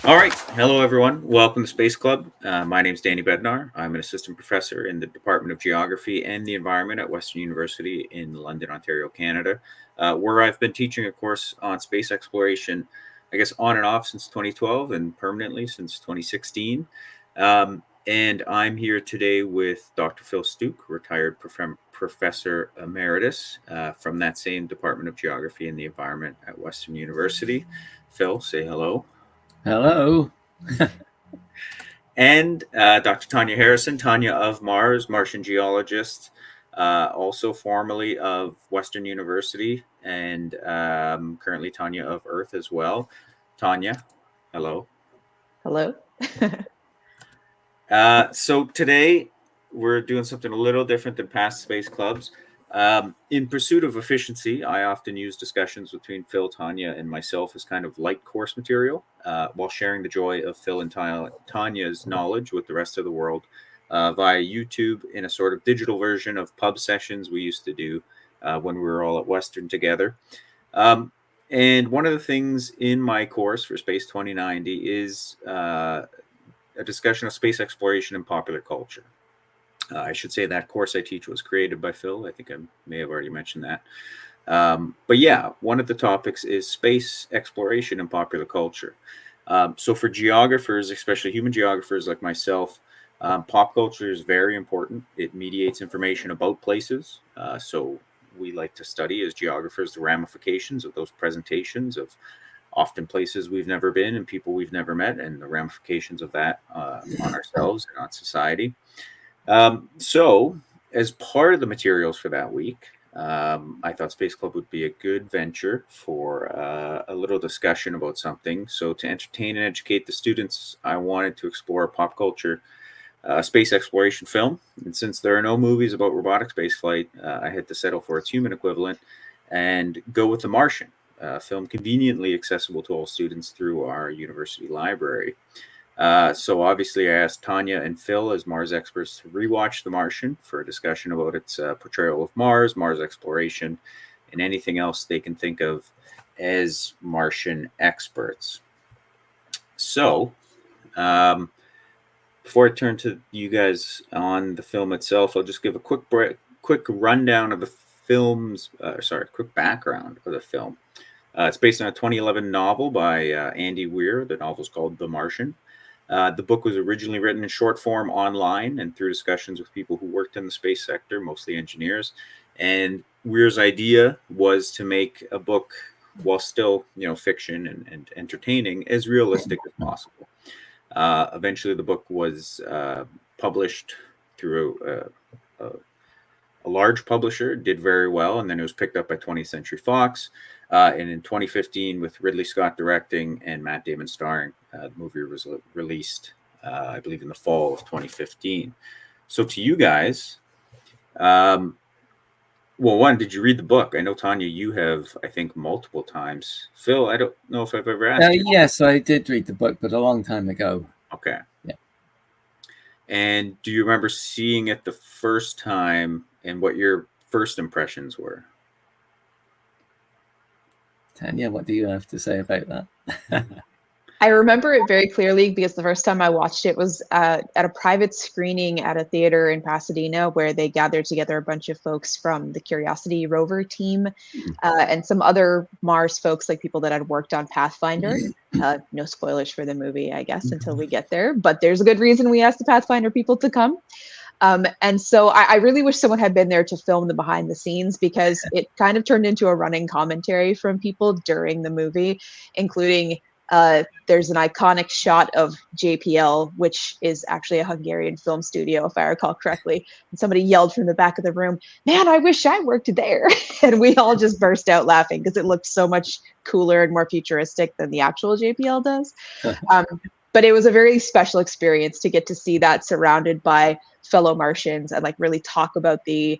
All right. Hello, everyone. Welcome to Space Club. My name is Danny Bednar. I'm an assistant professor in the Department of Geography and the Environment at Western University in London, Ontario, Canada, where I've been teaching a course on space exploration, I guess, on and off since 2012 and permanently since 2016. And I'm here today with Dr. Phil Stuke, retired professor emeritus from that same Department of Geography and the Environment at Western University. Phil, say hello. Hello. And Dr. Tanya Harrison, Tanya of Mars, Martian geologist, also formerly of Western University, and currently Tanya of Earth as well. Tanya, hello. Hello. So today we're doing something a little different than past space clubs. In pursuit of efficiency, I often use discussions between Phil, Tanya, and myself as kind of light course material, while sharing the joy of Phil and Tanya's knowledge with the rest of the world via YouTube in a sort of digital version of pub sessions we used to do when we were all at Western together. And one of the things in my course for Space 2090 is a discussion of space exploration and popular culture. I should say that course I teach was created by Phil. I think I may have already mentioned that. But yeah, one of the topics is space exploration and popular culture. So for geographers, especially human geographers like myself, pop culture is very important. It mediates information about places. So we like to study as geographers the ramifications of those presentations of often places we've never been and people we've never met, and the ramifications of that on ourselves and on society. So, as part of the materials for that week, I thought Space Club would be a good venture for a little discussion about something. So, to entertain and educate the students, I wanted to explore pop culture space exploration film. And since there are no movies about robotic spaceflight, I had to settle for its human equivalent and go with The Martian. Film conveniently accessible to all students through our university library. So obviously I asked Tanya and Phil as Mars experts to rewatch The Martian for a discussion about its portrayal of Mars, Mars exploration, and anything else they can think of as Martian experts. So before I turn to you guys on the film itself, I'll just give a quick rundown of the film's, quick background of the film. It's based on a 2011 novel by Andy Weir. The novel is called The Martian. The book was originally written in short form online and through discussions with people who worked in the space sector, mostly engineers. And Weir's idea was to make a book, while still, fiction and entertaining, as realistic as possible. Eventually, the book was published through a large publisher, did very well, and then it was picked up by 20th Century Fox. And in 2015, with Ridley Scott directing and Matt Damon starring, the movie was released, I believe, in the fall of 2015. So to you guys, well, one, did you read the book? I know, Tanya, you have, I think, multiple times. Phil, I don't know if I've ever asked you. Yes, I did read the book, but a long time ago. Okay. Yeah. And do you remember seeing it the first time and what your first impressions were? Tanya, what do you have to say about that? I remember it very clearly because the first time I watched it was at a private screening at a theater in Pasadena, where they gathered together a bunch of folks from the Curiosity rover team and some other Mars folks, like people that had worked on Pathfinder. No spoilers for the movie, I guess, until we get there. But there's a good reason we asked the Pathfinder people to come. And so I really wish someone had been there to film the behind the scenes, because it kind of turned into a running commentary from people during the movie, including there's an iconic shot of JPL, which is actually a Hungarian film studio, if I recall correctly. And somebody yelled from the back of the room, "Man, I wish I worked there." And we all just burst out laughing because it looked so much cooler and more futuristic than the actual JPL does. But it was a very special experience to get to see that surrounded by fellow Martians and like really talk about the,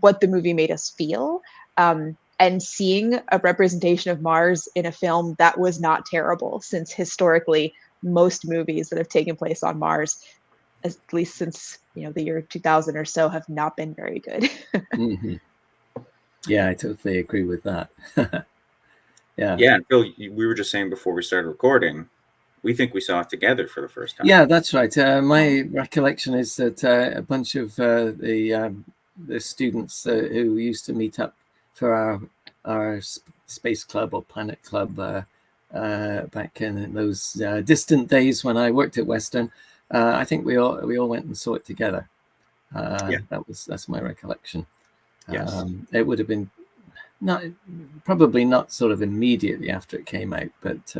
what the movie made us feel. And seeing a representation of Mars in a film that was not terrible, since historically most movies that have taken place on Mars, at least since the year 2000 or so, have not been very good. Yeah, I totally agree with that. Yeah, and Phil, we were just saying before we started recording, we think we saw it together for the first time. Yeah, that's right. My recollection is that a bunch of the students who used to meet up for our space club or planet club back in those distant days when I worked at Western, I think we all went and saw it together. That's my recollection. Yes. It would have been probably not sort of immediately after it came out, but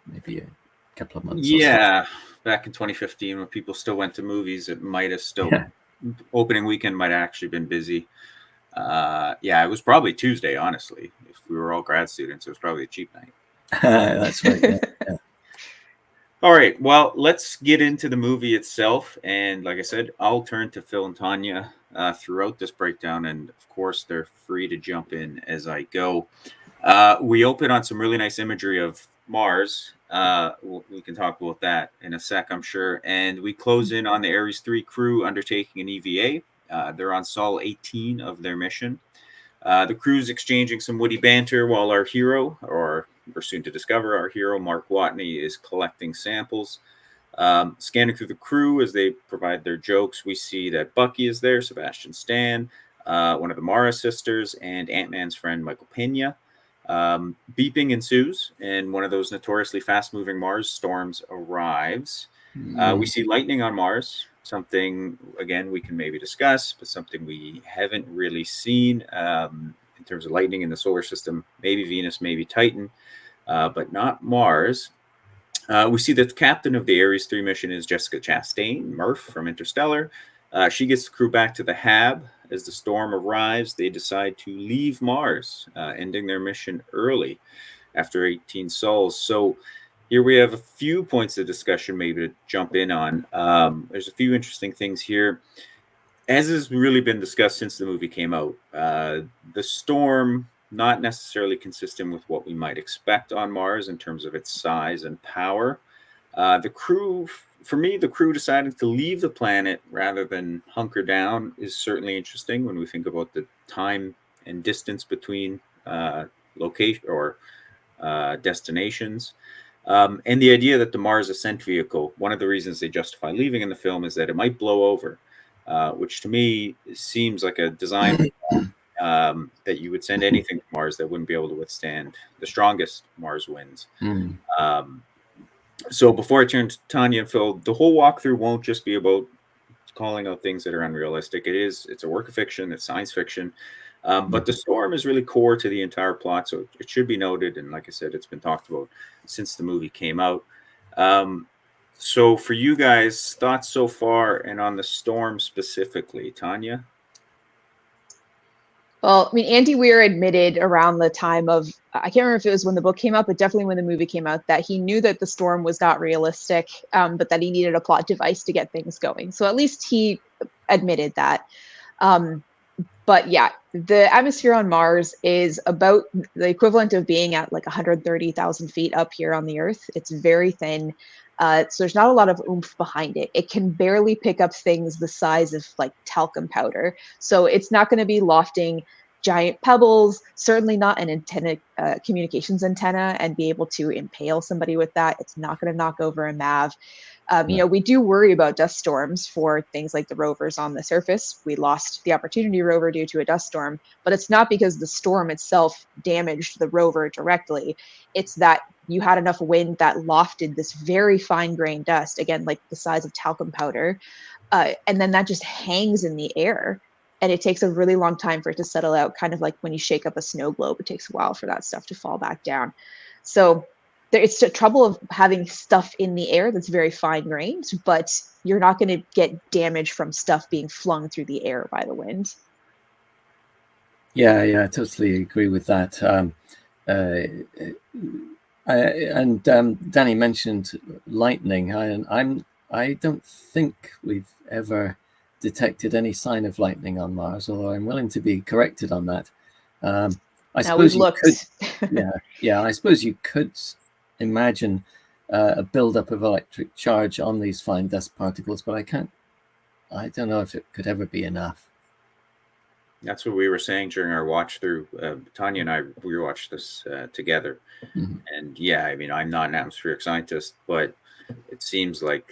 maybe a couple of months. Yeah, back in 2015 when people still went to movies, it might have still opening weekend might have actually been busy. It was probably Tuesday, honestly. If we were all grad students, it was probably a cheap night. That's right. Yeah. All right, well, let's get into the movie itself. And like I said, I'll turn to Phil and Tanya throughout this breakdown. And of course, they're free to jump in as I go. We open on some really nice imagery of Mars. We can talk about that in a sec, I'm sure. And we close in on the Ares 3 crew undertaking an EVA. They're on Sol 18 of their mission. The crew's exchanging some witty banter while our hero, or we're soon to discover our hero, Mark Watney, is collecting samples. Scanning through the crew as they provide their jokes, we see that Bucky is there, Sebastian Stan, one of the Mara sisters, and Ant-Man's friend, Michael Pena. Beeping ensues, and one of those notoriously fast-moving Mars storms arrives. We see lightning on Mars, something, again, we can maybe discuss, but something we haven't really seen in terms of lightning in the solar system. Maybe Venus, maybe Titan, but not Mars. We see that the captain of the Ares 3 mission is Jessica Chastain, Murph from Interstellar. She gets the crew back to the Hab. As the storm arrives, they decide to leave Mars, ending their mission early after 18 sols. So here we have a few points of discussion maybe to jump in on. There's a few interesting things here. As has really been discussed since the movie came out, the storm, not necessarily consistent with what we might expect on Mars in terms of its size and power. The crew deciding to leave the planet rather than hunker down is certainly interesting when we think about the time and distance between location or destinations. And the idea that the Mars ascent vehicle, one of the reasons they justify leaving in the film is that it might blow over, which to me seems like a design that you would send anything to Mars that wouldn't be able to withstand the strongest Mars winds. So before I turn to Tanya and Phil, the whole walkthrough won't just be about calling out things that are unrealistic. It's a work of fiction. It's science fiction. But the storm is really core to the entire plot. So it should be noted. And like I said, it's been talked about since the movie came out. So for you guys, thoughts so far and on the storm specifically, Tanya? Well, I mean, Andy Weir admitted around the time of, I can't remember if it was when the book came out, but definitely when the movie came out, that he knew that the storm was not realistic, but that he needed a plot device to get things going. So at least he admitted that. But yeah, the atmosphere on Mars is about the equivalent of being at like 130,000 feet up here on the Earth. It's very thin. So there's not a lot of oomph behind it. It can barely pick up things the size of like talcum powder. So it's not going to be lofting giant pebbles, certainly not an antenna, communications antenna, and be able to impale somebody with that. It's not going to knock over a MAV. We do worry about dust storms for things like the rovers on the surface. We lost the Opportunity rover due to a dust storm, but it's not because the storm itself damaged the rover directly. It's that you had enough wind that lofted this very fine grained dust, again, like the size of talcum powder, and then that just hangs in the air. And it takes a really long time for it to settle out, kind of like when you shake up a snow globe. It takes a while for that stuff to fall back down. So it's the trouble of having stuff in the air that's very fine grained, but you're not going to get damage from stuff being flung through the air by the wind. Yeah, I totally agree with that. Danny mentioned lightning. I don't think we've ever detected any sign of lightning on Mars, although I'm willing to be corrected on that. I suppose you could. I suppose you could imagine a buildup of electric charge on these fine dust particles, but I don't know if it could ever be enough. That's what we were saying during our watch through. Tanya and I, we watched this together. Mhm. And yeah, I mean, I'm not an atmospheric scientist, but it seems like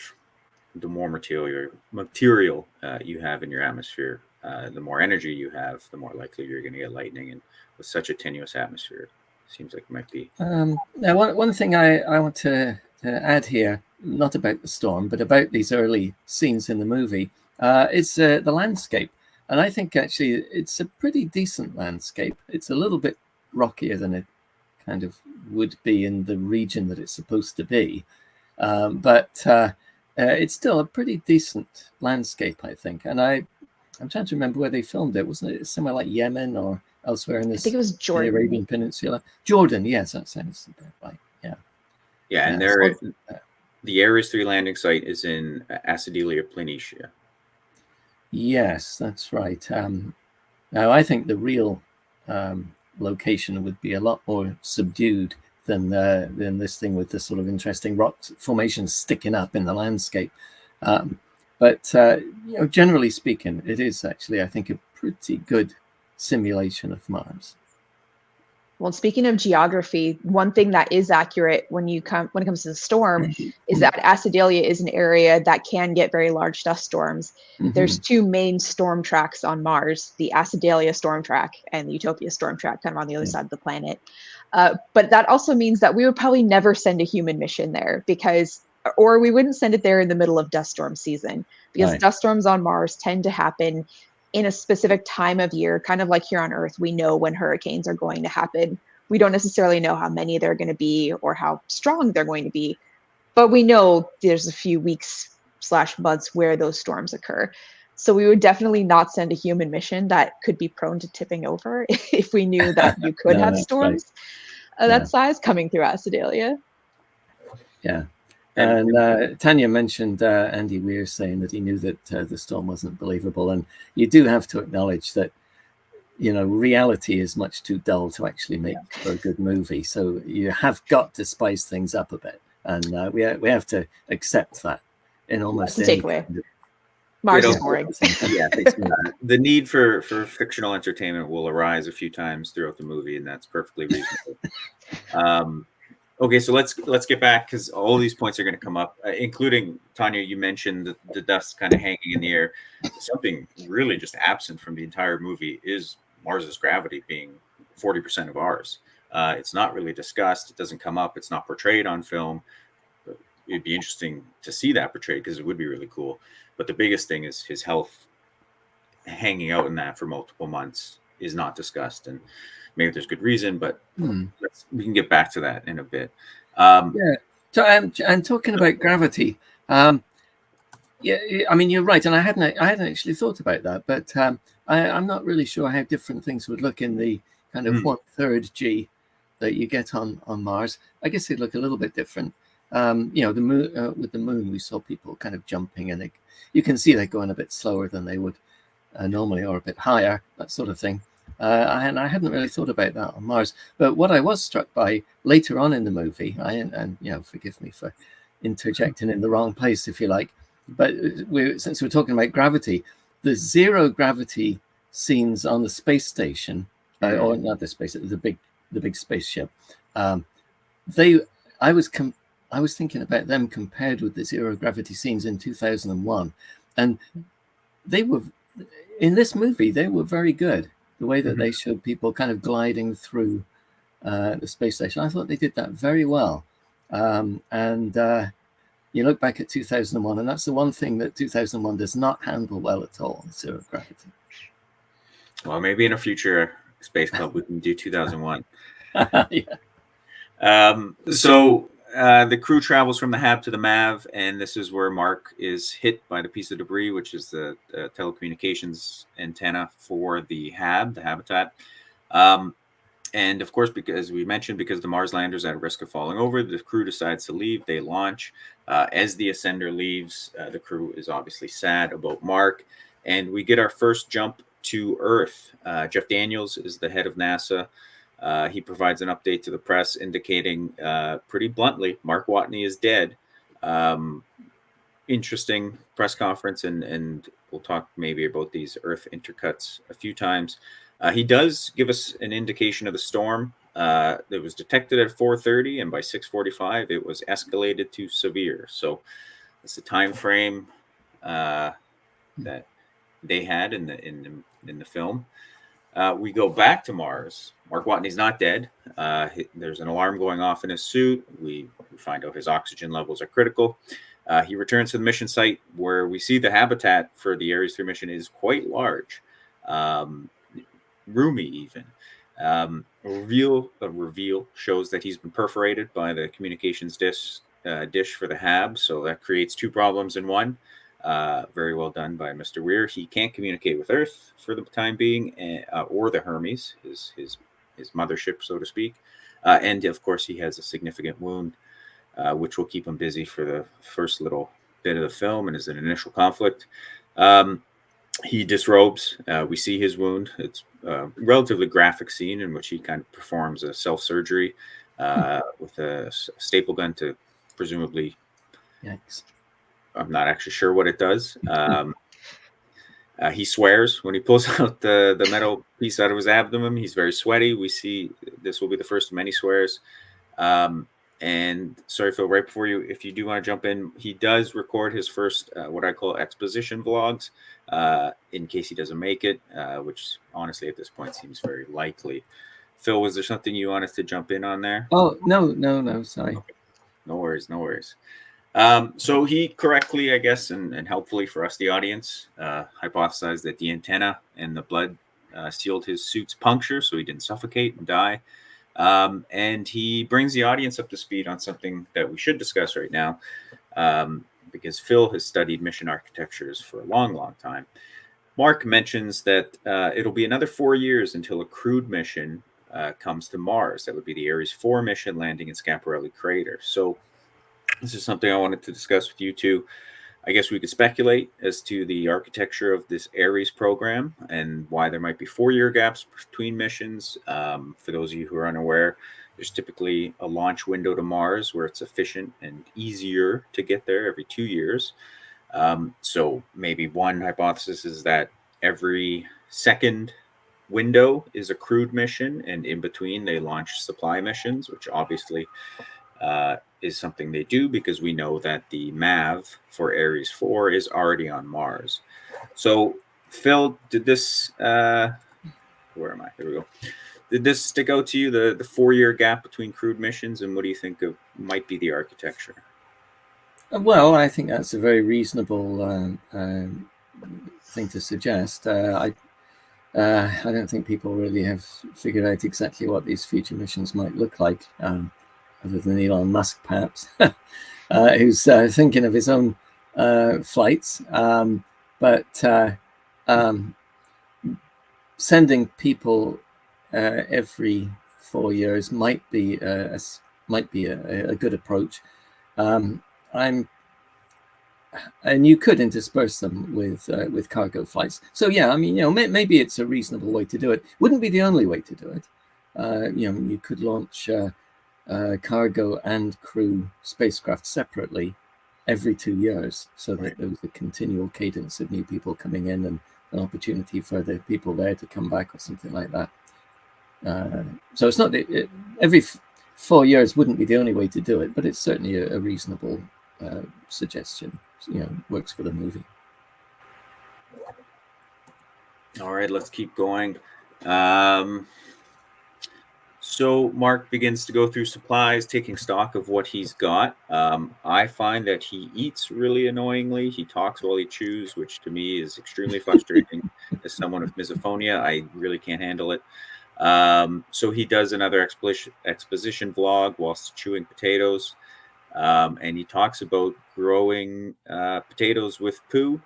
the more material you have in your atmosphere, the more energy you have, the more likely you're going to get lightning. And with such a tenuous atmosphere, it seems like it might be. Now, one thing I want to add here, not about the storm, but about these early scenes in the movie, is the landscape. And I think actually it's a pretty decent landscape. It's a little bit rockier than it kind of would be in the region that it's supposed to be. But it's still a pretty decent landscape, I think. And I'm trying to remember where they filmed it. Wasn't it somewhere like Yemen or elsewhere in I think this it was the Jordan. Arabian Peninsula? Jordan, yes, that sounds about right. Yeah. Yeah, and the Ares 3 landing site is in Acidilia Planitia. Yes, that's right. Now, I think the real location would be a lot more subdued than this thing with the sort of interesting rock formations sticking up in the landscape. But generally speaking, it is actually, I think, a pretty good simulation of Mars. Well, speaking of geography, one thing that is accurate when it comes to the storm is that Acidilia is an area that can get very large dust storms. There's two main storm tracks on Mars, the Acidilia storm track and the Utopia storm track, kind of on the other side of the planet. But that also means that we would probably never send a human mission there or we wouldn't send it there in the middle of dust storm season, because dust storms on Mars tend to happen in a specific time of year, kind of like here on Earth. We know when hurricanes are going to happen. We don't necessarily know how many they're going to be or how strong they're going to be, but we know there's a few weeks/months where those storms occur. So we would definitely not send a human mission that could be prone to tipping over if we knew that you could have storms that size coming through Acidilia. Yeah. And Tanya mentioned Andy Weir saying that he knew that the storm wasn't believable. And you do have to acknowledge that, reality is much too dull to actually make for a good movie. So you have got to spice things up a bit. And we have to accept that in almost any takeaway. Mars is boring. Yeah, the need for fictional entertainment will arise a few times throughout the movie, and that's perfectly reasonable. Okay, so let's get back, because all these points are going to come up, including Tanya. You mentioned the dust kind of hanging in the air. Something really just absent from the entire movie is Mars's gravity being 40% of ours. It's not really discussed. It doesn't come up. It's not portrayed on film. It'd be interesting to see that portrayed, because it would be really cool. But the biggest thing is his health hanging out in that for multiple months is not discussed, and maybe there's good reason, but we can get back to that in a bit. So I'm talking about gravity. Yeah, I mean, you're right, and I hadn't actually thought about that, but I'm not really sure how different things would look in the kind of 1/3 G that you get on Mars. I guess they'd look a little bit different. The moon, with the moon, we saw people kind of jumping, and you can see they're going a bit slower than they would normally, or a bit higher, that sort of thing. And I hadn't really thought about that on Mars. But what I was struck by later on in the movie, and forgive me for interjecting in the wrong place, if you like, but since we're talking about gravity, the zero gravity scenes on the space station, or not the space, the big spaceship, I was thinking about them compared with the zero gravity scenes in 2001, and they were, in this movie, they were very good. The way that they showed people kind of gliding through the space station, I thought they did that very well. You look back at 2001, and that's the one thing that 2001 does not handle well at all, zero gravity. Well, maybe in a future Space Club we can do 2001. So the crew travels from the HAB to the MAV, and this is where Mark is hit by the piece of debris, which is the telecommunications antenna for the HAB, the habitat. And of course, because we mentioned, because the Mars lander is at risk of falling over, the crew decides to leave. They launch. As the ascender leaves, the crew is obviously sad about Mark. And we get our first jump to Earth. Jeff Daniels is the head of NASA. He provides an update to the press indicating pretty bluntly, Mark Watney is dead. Interesting press conference, and we'll talk maybe about these Earth intercuts a few times. He does give us an indication of the storm. It was detected at 4:30, and by 6:45, it was escalated to severe. So that's the time frame that they had in the film. We go back to Mars. Mark Watney's not dead. There's an alarm going off in his suit. We find out his oxygen levels are critical. He returns to the mission site, where we see the habitat for the Ares 3 mission is quite large, roomy even. A reveal shows that he's been perforated by the communications dish for the HAB, so that creates two problems in one. Very well done by Mr. Weir. He can't communicate with Earth for the time being, or the Hermes, his mothership, so to speak. And of course, he has a significant wound, which will keep him busy for the first little bit of the film and is an initial conflict. He disrobes. We see his wound. It's a relatively graphic scene in which he kind of performs a self-surgery with a staple gun to presumably... Yikes. I'm not actually sure what it does. He swears when he pulls out the metal piece out of his abdomen. He's very sweaty. We see this will be the first of many swears. And sorry, Phil, right before you, if you do want to jump in, he does record his first, what I call exposition vlogs, in case he doesn't make it, which honestly at this point seems very likely. Phil, was there something you wanted to jump in on there? Oh, no, sorry. Okay. No worries. So he correctly, I guess, and helpfully for us, the audience, hypothesized that the antenna and the blood sealed his suit's puncture, so he didn't suffocate and die. And he brings the audience up to speed on something that we should discuss right now, because Phil has studied mission architectures for a long, long time. Mark mentions that it'll be another 4 years until a crewed mission comes to Mars. That would be the Ares 4 mission landing in Schiaparelli crater. So this is something I wanted to discuss with you two. I guess we could speculate as to the architecture of this Ares program and why there might be 4-year gaps between missions. For those of you who are unaware, there's typically a launch window to Mars where it's efficient and easier to get there every 2 years. So maybe one hypothesis is that every second window is a crewed mission, and in between they launch supply missions, which obviously is something they do because we know that the MAV for Ares 4 is already on Mars. So, Phil, did this, where am I? Here we go. Did this stick out to you, the 4-year gap between crewed missions, and what do you think of might be the architecture? Well, I think that's a very reasonable thing to suggest. I don't think people really have figured out exactly what these future missions might look like. Other than Elon Musk, perhaps, who's thinking of his own flights. But sending people every 4 years might be a good approach. And you could intersperse them with cargo flights. So yeah, I mean, maybe it's a reasonable way to do it. Wouldn't be the only way to do it. You could launch cargo and crew spacecraft separately every 2 years, so that there was a continual cadence of new people coming in and an opportunity for the people there to come back or something like that. So it's not every 4 years wouldn't be the only way to do it, but it's certainly a reasonable suggestion. Works for the movie. All right, let's keep going. So Mark begins to go through supplies, taking stock of what he's got. I find that he eats really annoyingly. He talks while he chews, which to me is extremely frustrating. As someone with misophonia, I really can't handle it. So he does another exposition vlog whilst chewing potatoes. And he talks about growing potatoes with poo.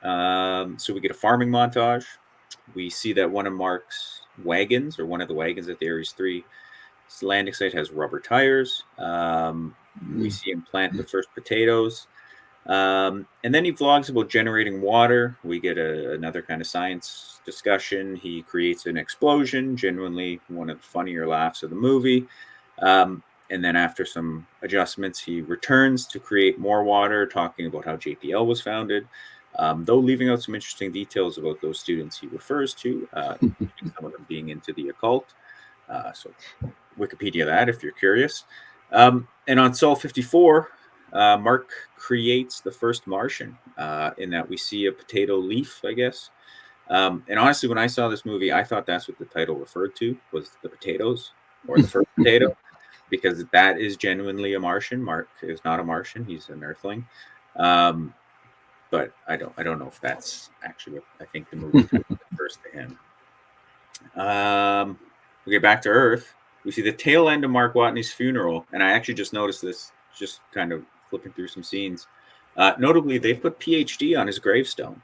So we get a farming montage. We see that one of Mark's wagons, or one of the wagons at the Ares 3 landing site, has rubber tires. We see him plant the first potatoes. And then he vlogs about generating water. We get another kind of science discussion. He creates an explosion, genuinely one of the funnier laughs of the movie. And then after some adjustments, he returns to create more water, talking about how JPL was founded. though leaving out some interesting details about those students he refers to, some of them being into the occult. So Wikipedia that if you're curious. And on Sol 54, Mark creates the first Martian in that we see a potato leaf, I guess. And honestly, when I saw this movie, I thought that's what the title referred to, was the potatoes or the first potato, because that is genuinely a Martian. Mark is not a Martian; he's an Earthling. But I don't know if that's actually what I think the movie title refers to him. We get back to Earth. We see the tail end of Mark Watney's funeral, and I actually just noticed this, just kind of flipping through some scenes. Notably, they put PhD on his gravestone.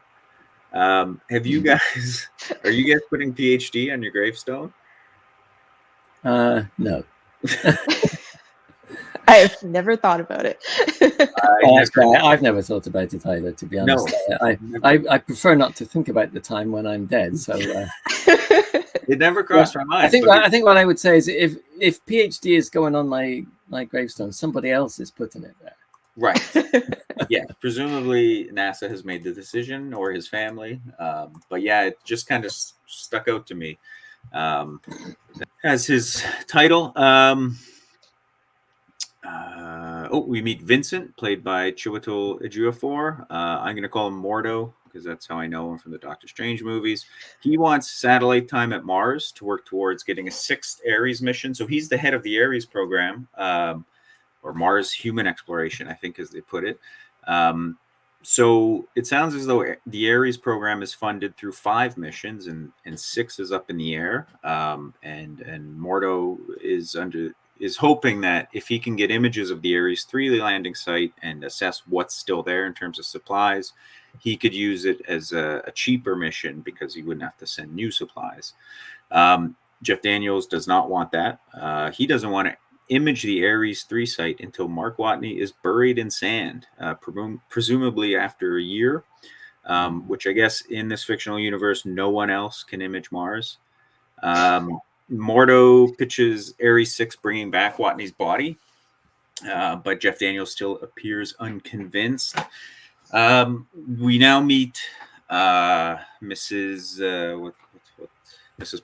Have you guys? Are you guys putting PhD on your gravestone? No. I've never thought about it. I've never thought about it either, to be honest. No. I prefer not to think about the time when I'm dead. So it never crossed my mind. I think what I would say is if PhD is going on my gravestone, somebody else is putting it there. Right. Yeah. Presumably NASA has made the decision, or his family. But yeah, it just kind of stuck out to me as his title. We meet Vincent, played by Chiwetel Ejiofor. I'm going to call him Mordo because that's how I know him from the Doctor Strange movies. He wants satellite time at Mars to work towards getting a 6th Ares mission. So he's the head of the Ares program, or Mars Human Exploration, I think, as they put it. So it sounds as though the Ares program is funded through 5 missions, and 6 is up in the air. And Mordo is hoping that if he can get images of the Ares 3 landing site and assess what's still there in terms of supplies, he could use it as a cheaper mission because he wouldn't have to send new supplies. Jeff Daniels does not want that. He doesn't want to image the Ares 3 site until Mark Watney is buried in sand, presumably after a year, which I guess in this fictional universe, no one else can image Mars. Mordo pitches Ares 6 bringing back Watney's body, but Jeff Daniels still appears unconvinced. We now meet Mrs.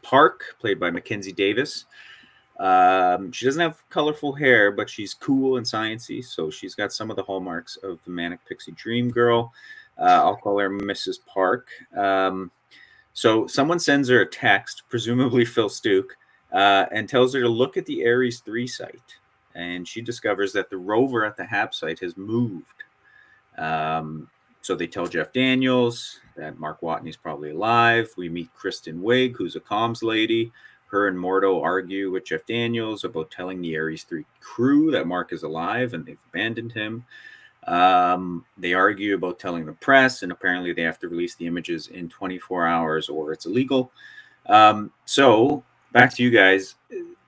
Park, played by Mackenzie Davis. She doesn't have colorful hair, but she's cool and sciencey, so she's got some of the hallmarks of the Manic Pixie Dream Girl. I'll call her Mrs. Park. So someone sends her a text, presumably Phil Stuke, and tells her to look at the Ares 3 site. And she discovers that the rover at the HAP site has moved. So they tell Jeff Daniels that Mark Watney's probably alive. We meet Kristen Wiig, who's a comms lady. Her and Mordo argue with Jeff Daniels about telling the Ares 3 crew that Mark is alive and they've abandoned him. They argue about telling the press, and apparently they have to release the images in 24 hours or it's illegal. So back to you guys.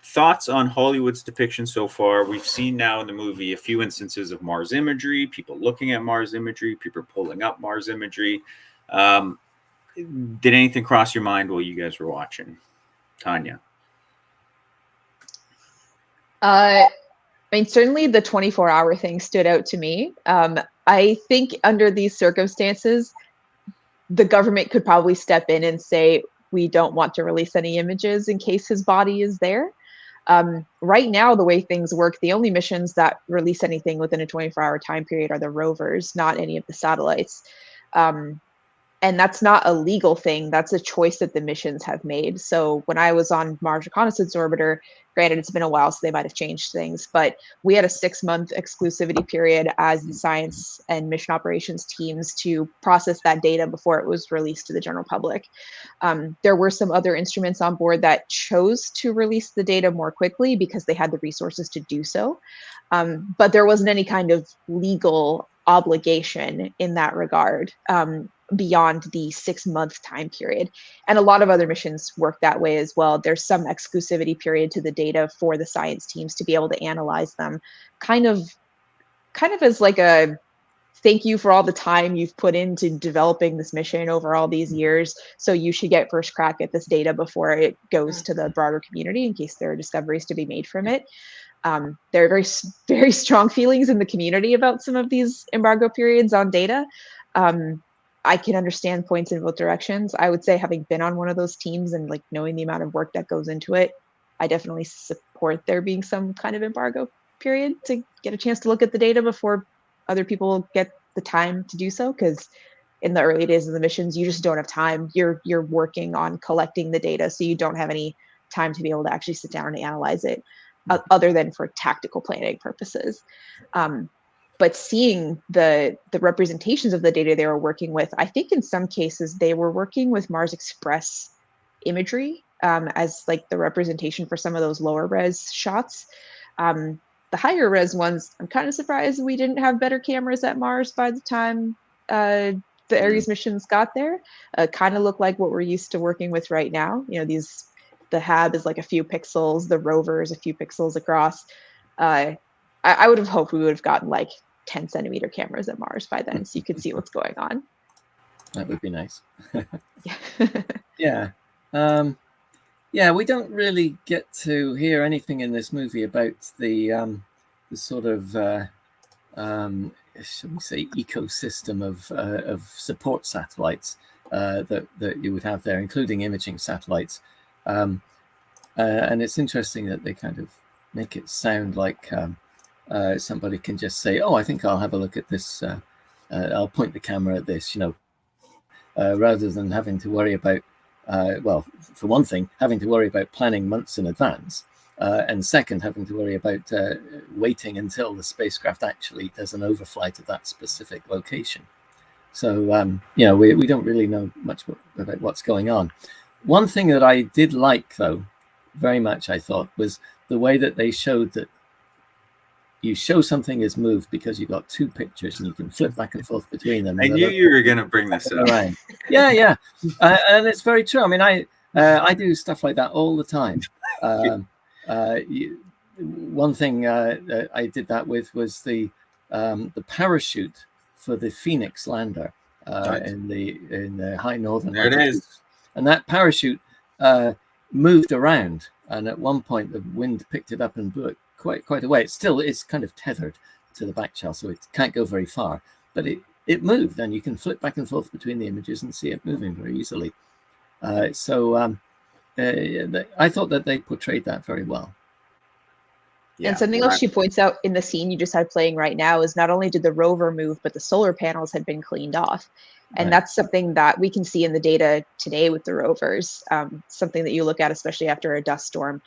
Thoughts on Hollywood's depiction so far? We've seen now in the movie a few instances of Mars imagery, people looking at Mars imagery, people pulling up Mars imagery. Did anything cross your mind while you guys were watching? Tanya? I mean, certainly the 24-hour thing stood out to me. I think under these circumstances, the government could probably step in and say, we don't want to release any images in case his body is there. Right now, the way things work, the only missions that release anything within a 24-hour time period are the rovers, not any of the satellites. And that's not a legal thing. That's a choice that the missions have made. So when I was on Mars Reconnaissance Orbiter, granted, it's been a while, so they might have changed things, but we had a 6-month exclusivity period as the science and mission operations teams to process that data before it was released to the general public. There were some other instruments on board that chose to release the data more quickly because they had the resources to do so. But there wasn't any kind of legal obligation in that regard. Beyond the 6-month time period. And a lot of other missions work that way as well. There's some exclusivity period to the data for the science teams to be able to analyze them, kind of as like a thank you for all the time you've put into developing this mission over all these years. So you should get first crack at this data before it goes to the broader community in case there are discoveries to be made from it. There are very, very strong feelings in the community about some of these embargo periods on data. I can understand points in both directions. I would say, having been on one of those teams and like knowing the amount of work that goes into it, I definitely support there being some kind of embargo period to get a chance to look at the data before other people get the time to do so. Because in the early days of the missions, you just don't have time. You're working on collecting the data, so you don't have any time to be able to actually sit down and analyze it, other than for tactical planning purposes. But seeing the representations of the data they were working with, I think in some cases they were working with Mars Express imagery as like the representation for some of those lower res shots. The higher res ones, I'm kind of surprised we didn't have better cameras at Mars by the time the Ares missions got there. Kind of look like what we're used to working with right now. You know, the HAB is like a few pixels, the rover is a few pixels across. I would have hoped we would have gotten like 10 centimeter cameras at Mars by then, so you could see what's going on. That would be nice. Yeah. Yeah. Yeah, we don't really get to hear anything in this movie about the sort of should we say ecosystem of support satellites that you would have there, including imaging satellites. And it's interesting that they kind of make it sound like somebody can just say, "Oh, I think I'll have a look at this. I'll point the camera at this," you know, rather than having to worry about. Well, for one thing, having to worry about planning months in advance, and second, having to worry about waiting until the spacecraft actually does an overflight of that specific location. So, you know, we don't really know much about what's going on. One thing that I did like, though, very much, I thought, was the way that they showed that you show something is moved because you've got two pictures and you can flip back and forth between them. I knew you were going to bring this up. Around. Yeah. And it's very true. I mean, I do stuff like that all the time. One thing I did that with was the parachute for the Phoenix lander in the high northern there it is. And that parachute moved around, and at one point the wind picked it up and blew it quite a way. It's kind of tethered to the back shell, so it can't go very far, but it moved, and you can flip back and forth between the images and see it moving very easily. So I thought that they portrayed that very well. Yeah, and something else she points out in the scene you just had playing right now is not only did the rover move, but the solar panels had been cleaned off. And that's something that we can see in the data today with the rovers, something that you look at, especially after a dust storm.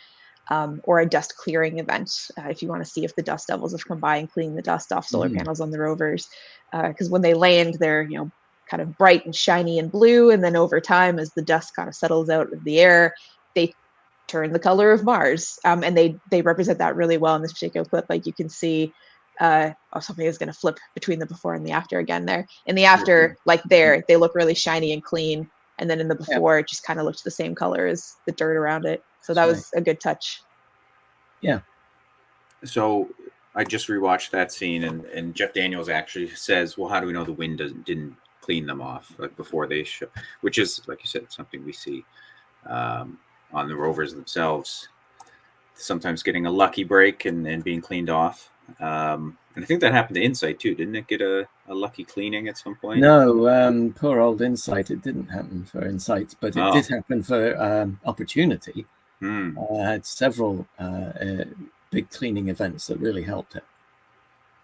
Or a dust clearing event, if you want to see if the dust devils have come by and cleaned the dust off solar panels on the rovers. Because when they land, they're kind of bright and shiny and blue, and then over time, as the dust kind of settles out of the air, they turn the color of Mars. And they represent that really well in this particular clip. Like you can see, something is going to flip between the before and the after again there. In the after, like there, they look really shiny and clean, and then in the before, it just kind of looks the same color as the dirt around it. So that was a good touch. Yeah. So I just rewatched that scene, and Jeff Daniels actually says, "Well, how do we know the wind didn't clean them off like before they show?" Which is, like you said, something we see on the rovers themselves. Sometimes getting a lucky break and being cleaned off. And I think that happened to Insight too, didn't it? Get a lucky cleaning at some point? No, poor old Insight. It didn't happen for Insight, but it did happen for Opportunity. Had several big cleaning events that really helped it.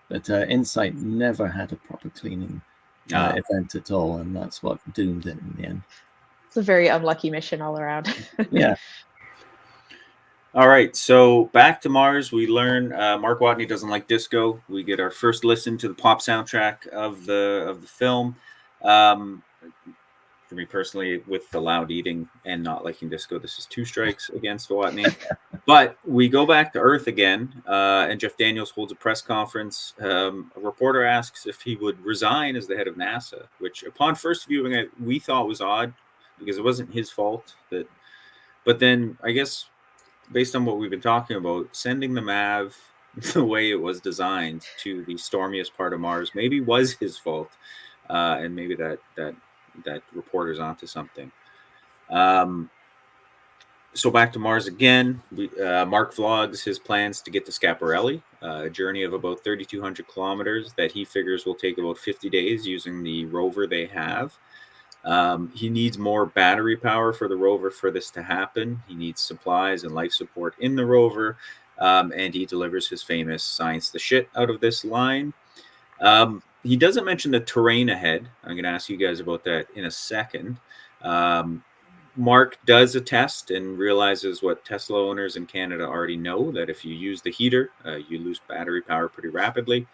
But Insight never had a proper cleaning event at all, and that's what doomed it in the end. It's a very unlucky mission all around. Yeah. All right, so back to Mars. We learn Mark Watney doesn't like disco. We get our first listen to the pop soundtrack of the film. For me personally, with the loud eating and not liking disco, this is 2 strikes against Watney. But we go back to Earth again, and Jeff Daniels holds a press conference. A reporter asks if he would resign as the head of NASA, which upon first viewing it, we thought was odd because it wasn't his fault. But then I guess based on what we've been talking about, sending the MAV the way it was designed to the stormiest part of Mars maybe was his fault, and maybe that reporter's onto something. So back to Mars again. Mark vlogs his plans to get to Schiaparelli, a journey of about 3,200 kilometers that he figures will take about 50 days using the rover they have. He needs more battery power for the rover for this to happen. He needs supplies and life support in the rover, and he delivers his famous "Science the shit" out of this line. He doesn't mention the terrain ahead. I'm going to ask you guys about that in a second. Mark does a test and realizes what Tesla owners in Canada already know, that if you use the heater, you lose battery power pretty rapidly.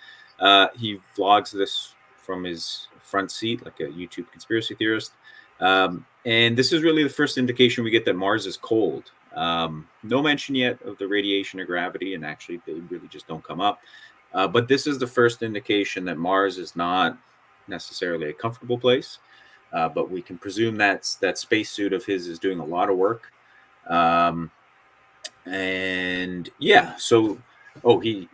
He vlogs this from his front seat like a YouTube conspiracy theorist. And this is really the first indication we get that Mars is cold. No mention yet of the radiation or gravity, and actually they really just don't come up. But this is the first indication that Mars is not necessarily a comfortable place. But we can presume that spacesuit of his is doing a lot of work. And yeah, so he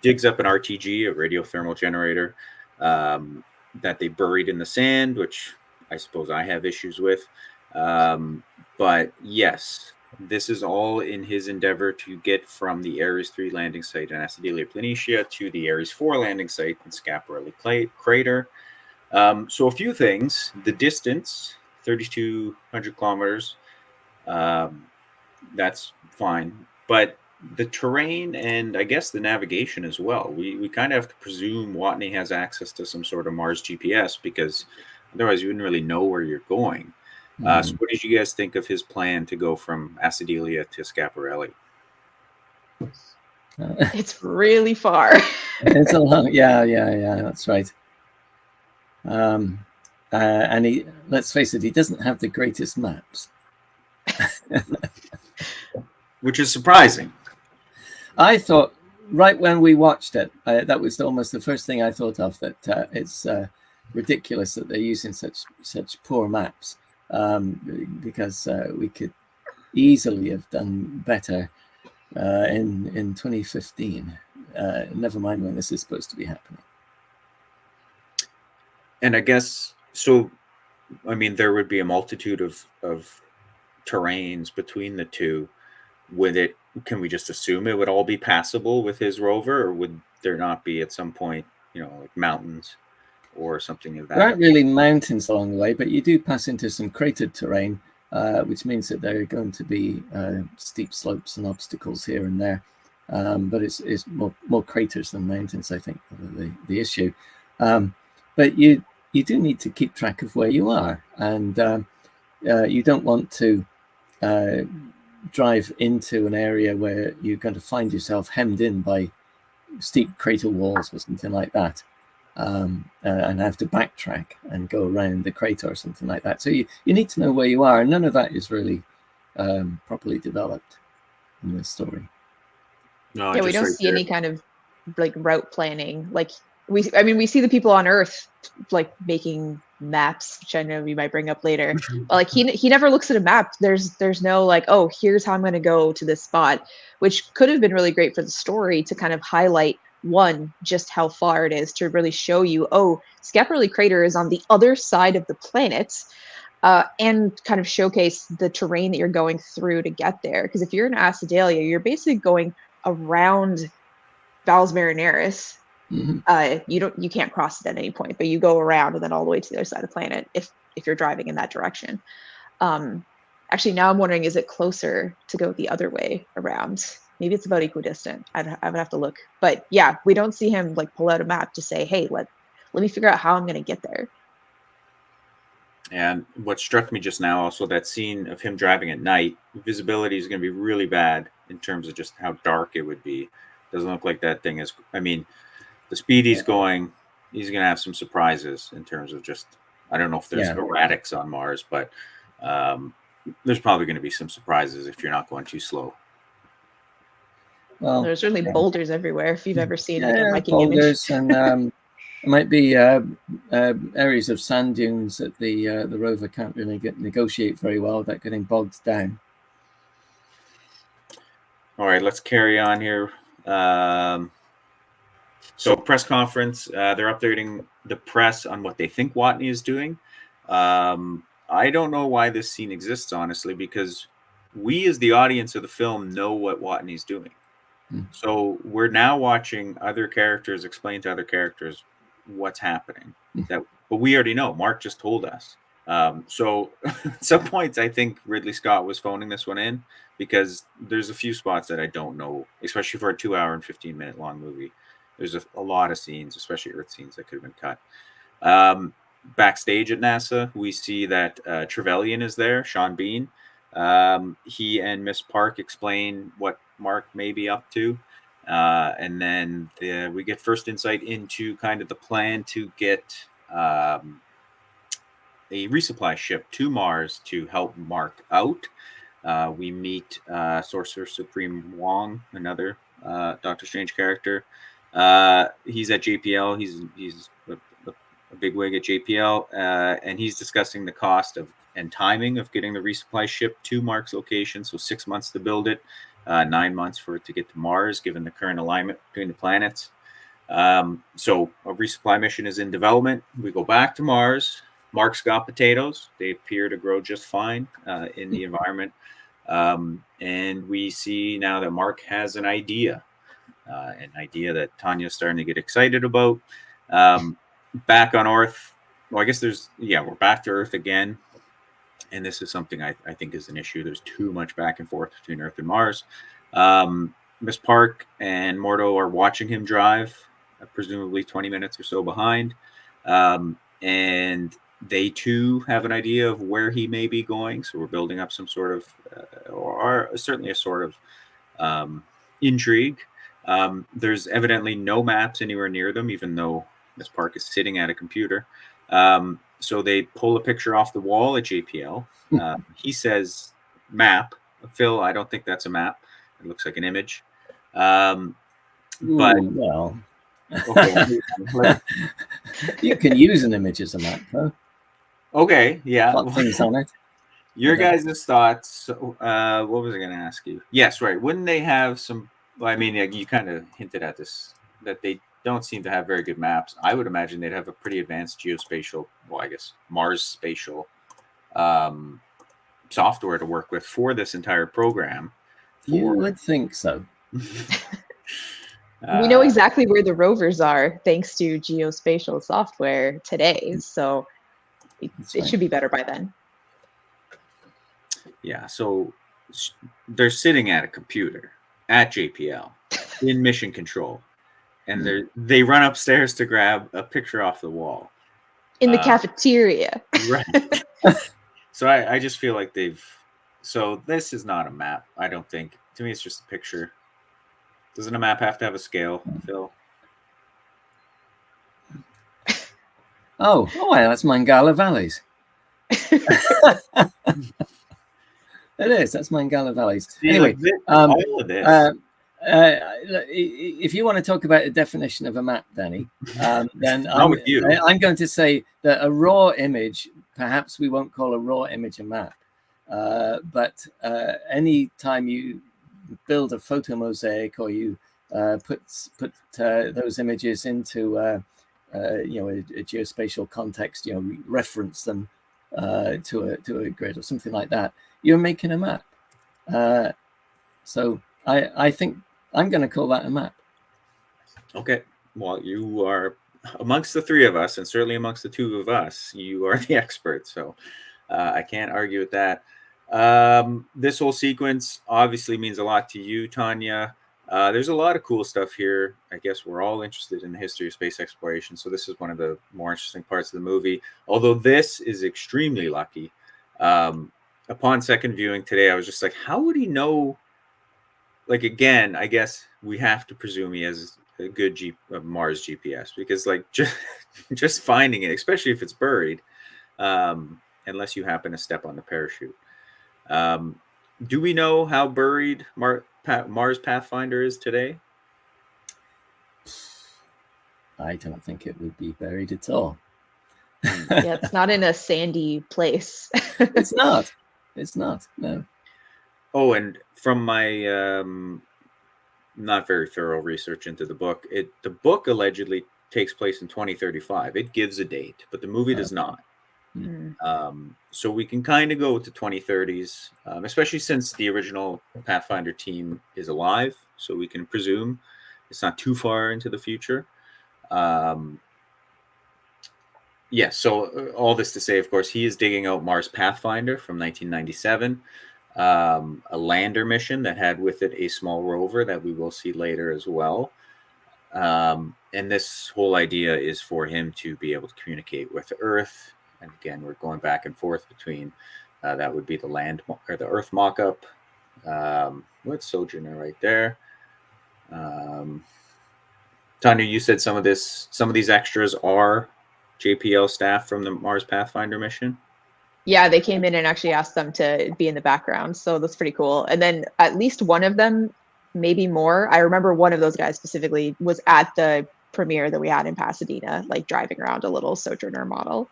digs up an RTG, a radiothermal generator, that they buried in the sand, which I suppose I have issues with. But yes, this is all in his endeavor to get from the Ares 3 landing site in Acidalia Planitia to the Ares 4 landing site in Schiaparelli crater. So a few things. The distance, 3,200 kilometers, that's fine. But the terrain and I guess the navigation as well. We kind of have to presume Watney has access to some sort of Mars GPS, because otherwise you wouldn't really know where you're going. So what did you guys think of his plan to go from Acidalia to Schiaparelli? It's really far. It's a long, yeah, that's right. And let's face it, he doesn't have the greatest maps. Which is surprising. I thought right when we watched it, that was almost the first thing I thought of, that it's ridiculous that they're using such poor maps, because we could easily have done better in 2015. Never mind when this is supposed to be happening. And I guess so. I mean, there would be a multitude of terrains between the two. Can we just assume it would all be passable with his rover, or would there not be at some point, like mountains or something of that? There aren't really mountains along the way, but you do pass into some cratered terrain, which means that there are going to be steep slopes and obstacles here and there. But it's more craters than mountains, I think, the issue. But you do need to keep track of where you are, and you don't want to drive into an area where you're going to find yourself hemmed in by steep crater walls or something like that, and have to backtrack and go around the crater or something like that. So you need to know where you are, and none of that is really properly developed in this story. No, yeah, we don't see any kind of like route planning. Like we see the people on Earth like making maps, which I know we might bring up later. But like he never looks at a map. There's no like, oh, here's how I'm going to go to this spot, which could have been really great for the story to kind of highlight just how far it is, to really show you, oh, Schiaparelli crater is on the other side of the planet, and kind of showcase the terrain that you're going through to get there. Because if you're in Acidalia, you're basically going around Valles Marineris. You can't cross it at any point, but you go around and then all the way to the other side of the planet if you're driving in that direction. Actually, now I'm wondering, is it closer to go the other way around? Maybe it's about equidistant. I would have to look. But yeah, we don't see him like pull out a map to say, hey, let me figure out how I'm going to get there. And what struck me just now, also that scene of him driving at night, visibility is going to be really bad in terms of just how dark it would be. Doesn't look like that thing is, I mean, the speed he's going, he's going to have some surprises in terms of just, I don't know if there's erratics on Mars, but there's probably going to be some surprises if you're not going too slow. Well, there's certainly boulders everywhere. If you've ever seen like a Viking boulders image. And there might be areas of sand dunes that the rover can't really negotiate very well without getting bogged down. All right, let's carry on here. So press conference, they're updating the press on what they think Watney is doing. I don't know why this scene exists, honestly, because we as the audience of the film know what Watney's doing. So we're now watching other characters explain to other characters what's happening. But we already know. Mark just told us. So at some points, I think Ridley Scott was phoning this one in, because there's a few spots that I don't know, especially for a 2 hour and 15-minute long movie. There's a lot of scenes, especially Earth scenes, that could have been cut. Backstage at NASA, we see that Trevelyan is there, Sean Bean. He and Miss Park explain what Mark may be up to. And then we get first insight into kind of the plan to get a resupply ship to Mars to help Mark out. We meet Sorcerer Supreme Wong, another Doctor Strange character. He's at JPL. He's a big wig at JPL, and he's discussing the cost of and timing of getting the resupply ship to Mark's location. So 6 months to build it, 9 months for it to get to Mars, given the current alignment between the planets. So a resupply mission is in development. We go back to Mars. Mark's got potatoes. They appear to grow just fine in the environment. And we see now that Mark has an idea that Tanya's starting to get excited about. Back on Earth, well, I guess we're back to Earth again. And this is something I think is an issue. There's too much back and forth between Earth and Mars. Miss Park and Mordo are watching him drive, presumably 20 minutes or so behind. And they too have an idea of where he may be going. So we're building up some sort of, or certainly a sort of intrigue. There's evidently no maps anywhere near them, even though Miss Park is sitting at a computer. So they pull a picture off the wall at JPL. He says map. Phil, I don't think that's a map. It looks like an image. But well, okay. You can use an image as a map, though. Okay, yeah. Plot things on it. Your guys' thoughts. What was I going to ask you? Yes, right. Wouldn't they have some? Well, I mean, you kind of hinted at this, that they don't seem to have very good maps. I would imagine they'd have a pretty advanced geospatial, well, I guess Mars spatial software to work with for this entire program. You would think so. We know exactly where the rovers are thanks to geospatial software today, so it should be better by then. Yeah, so they're sitting at a computer at JPL in mission control, and they run upstairs to grab a picture off the wall in the cafeteria. Right. So I just feel like so this is not a map, I don't think. To me, it's just a picture. Doesn't a map have to have a scale, Phil? Oh, that's Mangala Valleys. It is. That's Mangala Valleys. See, anyway, all of this. If you want to talk about a definition of a map, Danny, then I'm going to say that a raw image, perhaps we won't call a raw image a map, but any time you build a photo mosaic or you put those images into a geospatial context, reference them to a grid or something like that, you're making a map. So I think I'm going to call that a map. Okay. Well, you are amongst the three of us, and certainly amongst the two of us, you are the expert. So I can't argue with that. This whole sequence obviously means a lot to you, Tanya. There's a lot of cool stuff here. I guess we're all interested in the history of space exploration, so this is one of the more interesting parts of the movie. Although this is extremely lucky. Upon second viewing today, I was just like, how would he know? Like, again, I guess we have to presume he has a good Mars GPS, because like just finding it, especially if it's buried, unless you happen to step on the parachute. Do we know how buried Mars Pathfinder is today? I don't think it would be buried at all. Yeah, it's not in a sandy place. It's not. It's not. No. Oh, and from my not very thorough research into the book, the book allegedly takes place in 2035. It gives a date, but the movie does not. So we can kind of go with the 2030s, especially since the original Pathfinder team is alive. So we can presume it's not too far into the future. Yes, so all this to say, of course, he is digging out Mars Pathfinder from 1997, a lander mission that had with it a small rover that we will see later as well. And this whole idea is for him to be able to communicate with Earth. And again, we're going back and forth between that would be the land or the Earth mock-up. What's Sojourner right there? Tanya, you said some of these extras are JPL staff from the Mars Pathfinder mission. Yeah, they came in and actually asked them to be in the background, so that's pretty cool. And then at least one of them, maybe more, I remember one of those guys specifically was at the premiere that we had in Pasadena, like driving around a little Sojourner model.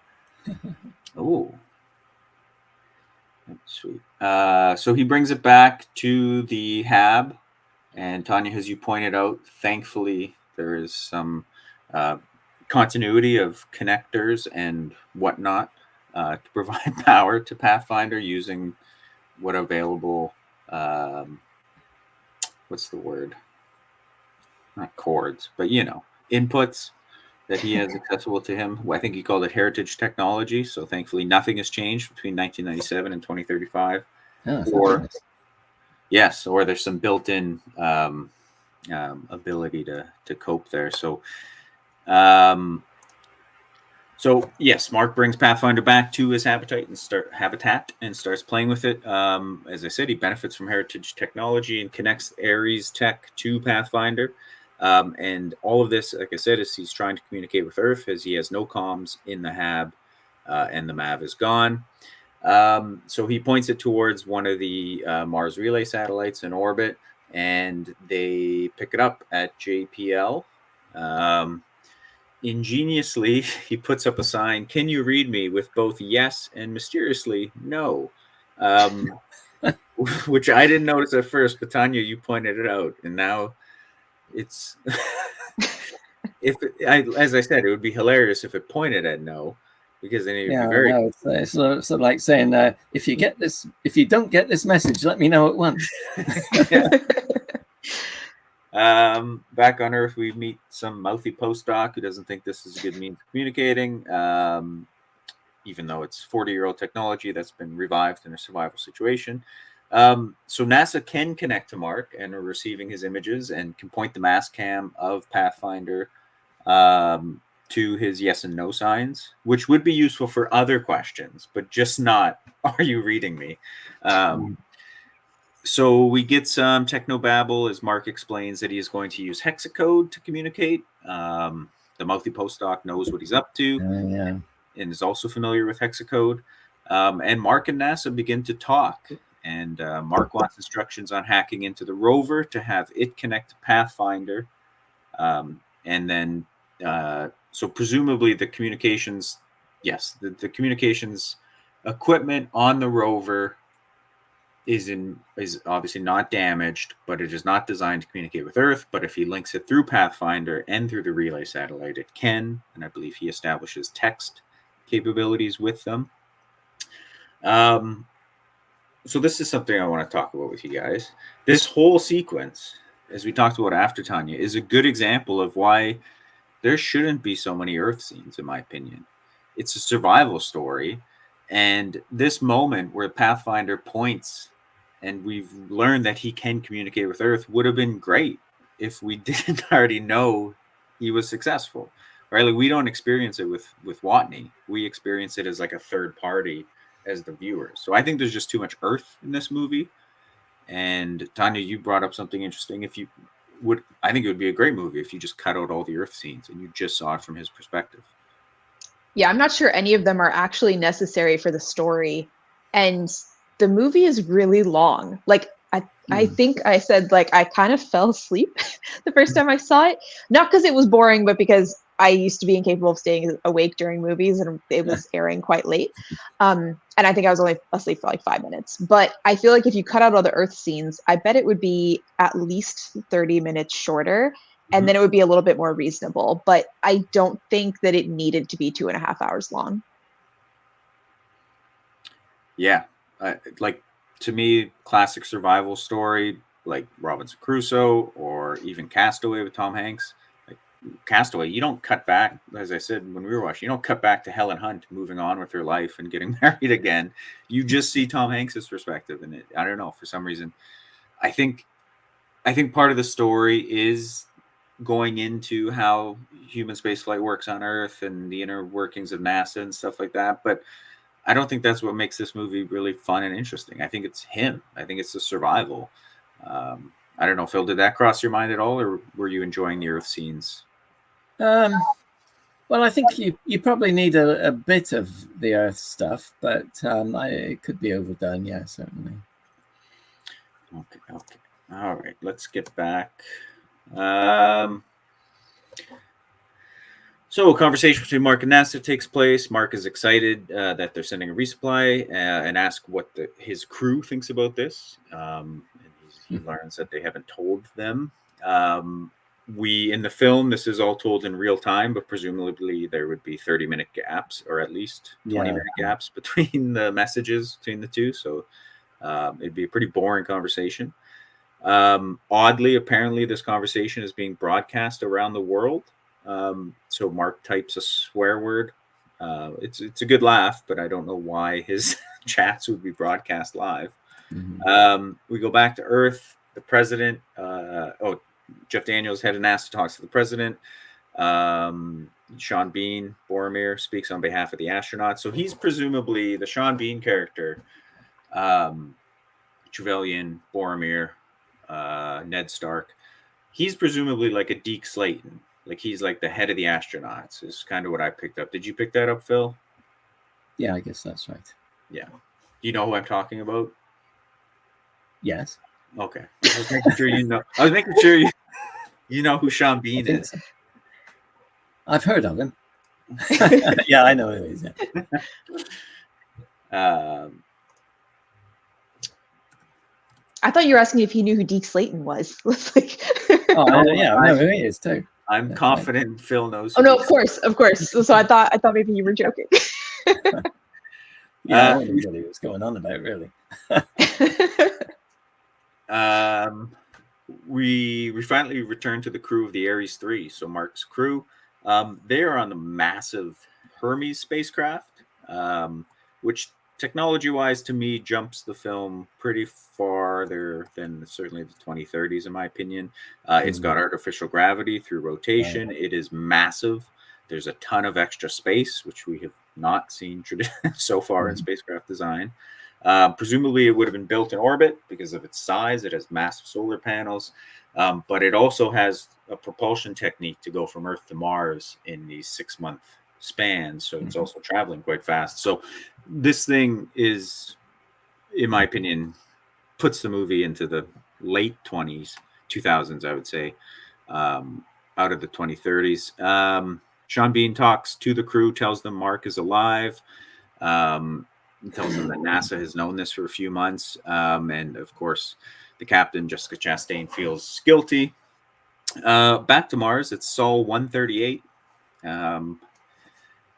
Oh, sweet. So he brings it back to the hab, and Tanya, as you pointed out, thankfully there is some continuity of connectors and whatnot to provide power to Pathfinder using what available, what's the word? Not cords, but inputs that he has accessible to him. I think he called it heritage technology. So thankfully nothing has changed between 1997 and 2035. Oh, yes, or there's some built-in ability to cope there. So yes, Mark brings Pathfinder back to his habitat and starts playing with it. As I said, he benefits from heritage technology and connects Ares tech to Pathfinder. And all of this, like I said, is he's trying to communicate with Earth as he has no comms in the hab, and the MAV is gone. So he points it towards one of the Mars relay satellites in orbit, and they pick it up at JPL. Ingeniously, he puts up a sign, "Can you read me?" with both yes and mysteriously no, which I didn't notice at first, but Tanya, you pointed it out, and now it's as I said, it would be hilarious if it pointed at no, because then it'd be very. No, it's sort of like saying, if you don't get this message, let me know at once. Back on Earth, we meet some mouthy postdoc who doesn't think this is a good means of communicating, even though it's 40-year-old technology that's been revived in a survival situation. So NASA can connect to Mark and are receiving his images and can point the mass cam of Pathfinder to his yes and no signs, which would be useful for other questions, but just not, are you reading me? So we get some technobabble as Mark explains that he is going to use hexacode to communicate. The mouthy postdoc knows what he's up to and is also familiar with hexacode. And Mark and NASA begin to talk. And Mark wants instructions on hacking into the rover to have it connect to Pathfinder. And then, so presumably the communications, yes, the communications equipment on the rover is obviously not damaged, but it is not designed to communicate with Earth. But if he links it through Pathfinder and through the relay satellite, it can. And I believe he establishes text capabilities with them. So this is something I want to talk about with you guys. This whole sequence, as we talked about after Tanya, is a good example of why there shouldn't be so many Earth scenes, in my opinion. It's a survival story. And this moment where Pathfinder points and we've learned that he can communicate with Earth would have been great if we didn't already know he was successful, right? Like we don't experience it with Watney. We experience it as like a third party as the viewer. So I think there's just too much Earth in this movie. And Tanya, you brought up something interesting. If you would, I think it would be a great movie if you just cut out all the Earth scenes and you just saw it from his perspective. Yeah, I'm not sure any of them are actually necessary for the story. And the movie is really long. Like, I think I said, like, I kind of fell asleep the first time I saw it. Not because it was boring, but because I used to be incapable of staying awake during movies and it was airing quite late. And I think I was only asleep for like 5 minutes. But I feel like if you cut out all the Earth scenes, I bet it would be at least 30 minutes shorter. And then it would be a little bit more reasonable. But I don't think that it needed to be 2.5 hours long. Yeah, like to me, classic survival story like Robinson Crusoe or even Castaway with Tom Hanks. Like Castaway, you don't cut back, as I said when we were watching, you don't cut back to Helen Hunt moving on with her life and getting married again. You just see Tom Hanks's perspective in it. I don't know, for some reason, I think part of the story is going into how human spaceflight works on Earth and the inner workings of NASA and stuff like that, but I don't think that's what makes this movie really fun and interesting. I think it's him. I think it's the survival. I don't know, Phil, did that cross your mind at all, or were you enjoying the Earth scenes? Well, I think you probably need a bit of the Earth stuff, but it could be overdone. Yeah, certainly. Okay. All right, let's get back. So a conversation between Mark and NASA takes place. Mark is excited that they're sending a resupply and asks what his crew thinks about this. And he learns that they haven't told them. In the film, this is all told in real time, but presumably there would be 30-minute gaps or at least 20-minute gaps between the messages between the two. So it'd be a pretty boring conversation. Oddly, apparently this conversation is being broadcast around the world. So Mark types a swear word. It's a good laugh, but I don't know why his chats would be broadcast live. We go back to Earth. The president, Jeff Daniels, head of NASA, talks to the president. Sean Bean, Boromir, speaks on behalf of the astronauts. So he's presumably the Sean Bean character, Trevelyan, Boromir, Ned Stark. He's presumably like a Deke Slayton. Like he's like the head of the astronauts is kind of what I picked up. Did you pick that up, Phil? Yeah, I guess that's right. Yeah. Do you know who I'm talking about? Yes. Okay. I was making sure you know. I was making sure you know who Sean Bean is. So. I've heard of him. Yeah, I know who he is. Yeah. I thought you were asking if he knew who Deke Slayton was. Like, I know who he is too. I'm confident Phil knows. Oh no, of course. So I thought maybe you were joking. Yeah, I don't know what he was going on about, really. We finally return to the crew of the Ares 3. So Mark's crew, they are on the massive Hermes spacecraft, which technology-wise to me jumps the film pretty farther than certainly the 2030s, in my opinion. It's got artificial gravity through rotation. Right. It is massive. There's a ton of extra space, which we have not seen so far in spacecraft design. Presumably it would have been built in orbit because of its size. It has massive solar panels, but it also has a propulsion technique to go from Earth to Mars in these 6-month spans. So it's also traveling quite fast. So this thing is, in my opinion, puts the movie into the late 2000s, I would say, out of the 2030s. Sean Bean talks to the crew, tells them Mark is alive. Tells them that NASA has known this for a few months. And of course, the captain, Jessica Chastain, feels guilty. Back to Mars, it's Sol 138.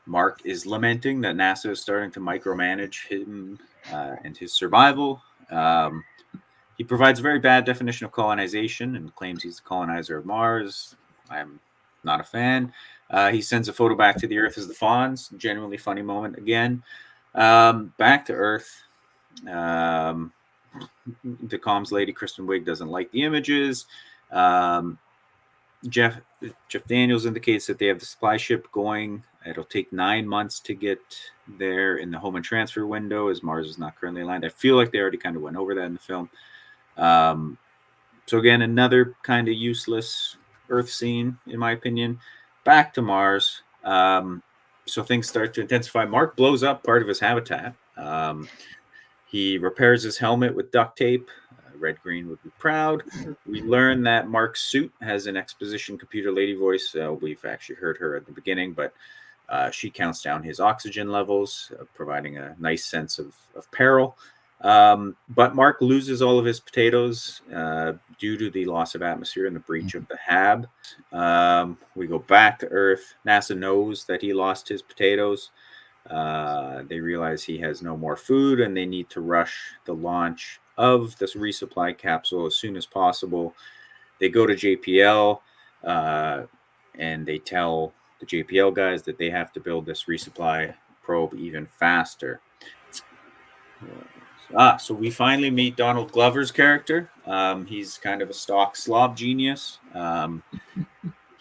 Mark is lamenting that NASA is starting to micromanage him and his survival. He provides a very bad definition of colonization and claims he's the colonizer of Mars. I'm not a fan. He sends a photo back to the Earth as the Fonz. Genuinely funny moment again. Back to Earth. The comms lady, Kristen Wiig, doesn't like the images. Jeff Daniels indicates that they have the supply ship going. It'll take 9 months to get there in the home and transfer window, as Mars is not currently aligned. I feel like they already kind of went over that in the film. So again, another kind of useless Earth scene, in my opinion. Back to Mars. So things start to intensify. Mark blows up part of his habitat. He repairs his helmet with duct tape. Red Green would be proud. We learn that Mark's suit has an exposition computer lady voice. We've actually heard her at the beginning, but she counts down his oxygen levels, providing a nice sense of peril. But Mark loses all of his potatoes due to the loss of atmosphere and the breach of the HAB. We go back to Earth. NASA knows that he lost his potatoes. They realize he has no more food and they need to rush the launch of this resupply capsule as soon as possible. They go to JPL and they tell the JPL guys that they have to build this resupply probe even faster. So we finally meet Donald Glover's character. He's kind of a stock slob genius.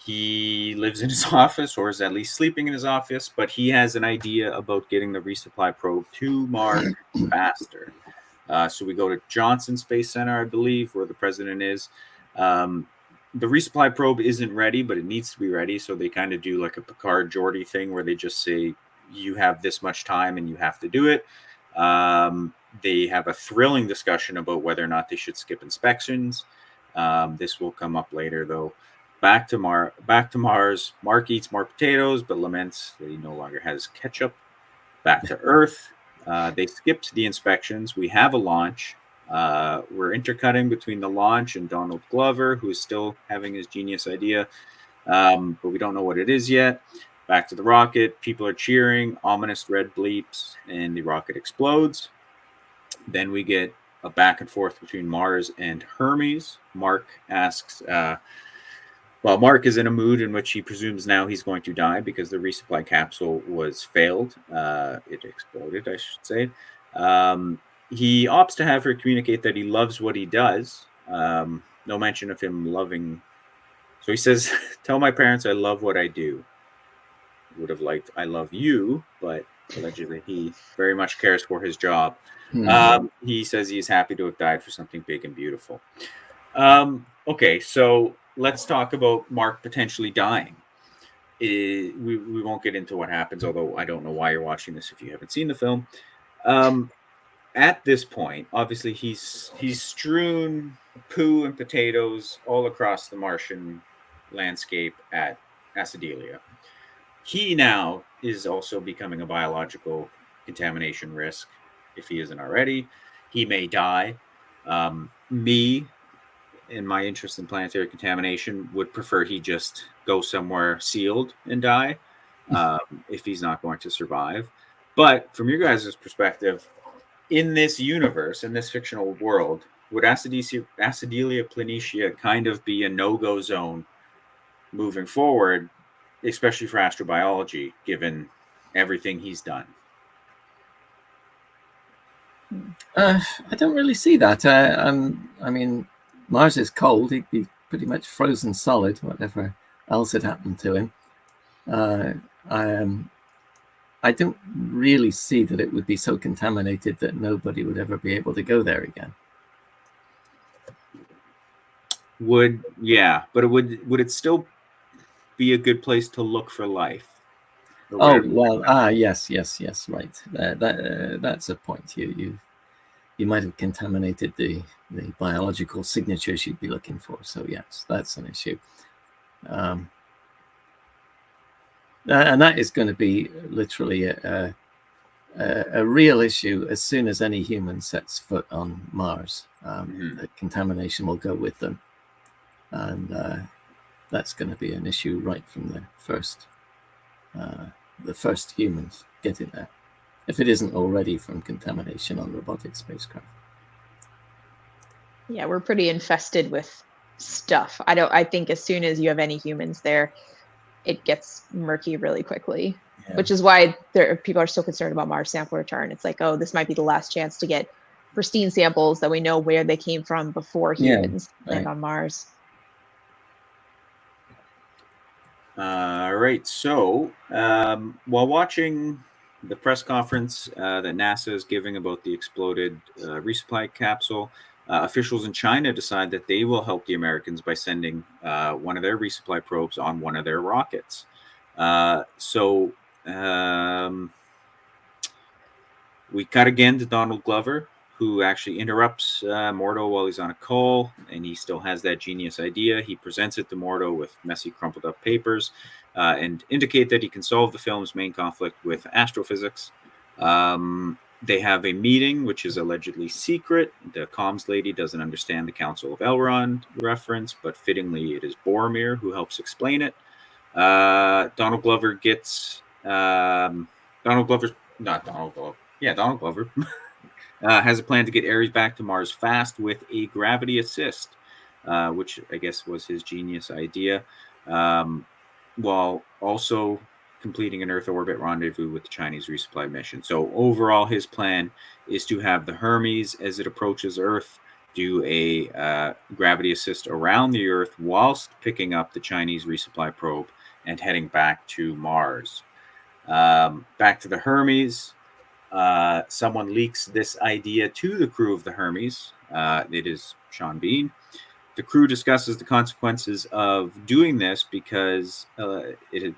He lives in his office, or is at least sleeping in his office, but he has an idea about getting the resupply probe to Mars faster. So we go to Johnson Space Center, I believe, where the president is. The resupply probe isn't ready, but it needs to be ready. So they kind of do like a Picard-Geordi thing where they just say, you have this much time and you have to do it. They have a thrilling discussion about whether or not they should skip inspections. This will come up later, though. Back to Mars. Mark eats more potatoes, but laments that he no longer has ketchup. Back to Earth. They skipped the inspections. We have a launch. We're intercutting between the launch and Donald Glover, who is still having his genius idea, but we don't know what it is yet. Back to the rocket. People are cheering. Ominous red bleeps, and the rocket explodes. Then we get a back and forth between Mars and Hermes. Mark asks, Mark is in a mood in which he presumes now he's going to die because the resupply capsule was failed. It exploded, I should say. He opts to have her communicate that he loves what he does. No mention of him loving. So he says, tell my parents I love what I do. Would have liked I love you, but allegedly he very much cares for his job. He says he's happy to have died for something big and beautiful. Okay, so let's talk about Mark potentially dying. We won't get into what happens, although I don't know why you're watching this if you haven't seen the film. At this point, obviously he's strewn poo and potatoes all across the Martian landscape at Acidelia. He now is also becoming a biological contamination risk if he isn't already. He may die. Me, in my interest in planetary contamination, would prefer he just go somewhere sealed and die if he's not going to survive. But from your guys' perspective, in this universe, in this fictional world, would Acidelia Planitia kind of be a no-go zone moving forward, especially for astrobiology, given everything he's done? I don't really see that. I mean, Mars is cold. He'd be pretty much frozen solid, whatever else had happened to him. I don't really see that it would be so contaminated that nobody would ever be able to go there again. But would it still be a good place to look for life? Yes, right. That's a point. You might have contaminated the biological signatures you'd be looking for. So yes, that's an issue. And that is going to be literally a real issue as soon as any human sets foot on Mars. The contamination will go with them, and that's going to be an issue right from the first humans getting there, if it isn't already from contamination on robotic spacecraft. Yeah, we're pretty infested with stuff. I think as soon as you have any humans there, it gets murky really quickly, which is why people are so concerned about Mars sample return. It's like, oh, this might be the last chance to get pristine samples that we know where they came from before humans land on Mars. All right. So while watching the press conference that NASA is giving about the exploded resupply capsule, officials in China decide that they will help the Americans by sending one of their resupply probes on one of their rockets. We cut again to Donald Glover, who actually interrupts Mordo while he's on a call, and he still has that genius idea. He presents it to Mordo with messy, crumpled up papers and indicate that he can solve the film's main conflict with astrophysics. They have a meeting, which is allegedly secret. The comms lady doesn't understand the Council of Elrond reference, but fittingly it is Boromir who helps explain it. Donald Glover gets Donald Glover's not Donald Glover. Yeah, Donald Glover has a plan to get Ares back to Mars fast with a gravity assist, which I guess was his genius idea, while also completing an Earth orbit rendezvous with the Chinese resupply mission. So overall, his plan is to have the Hermes, as it approaches Earth, do a gravity assist around the Earth whilst picking up the Chinese resupply probe and heading back to Mars. Back to the Hermes. Someone leaks this idea to the crew of the Hermes. It is Sean Bean. The crew discusses the consequences of doing this because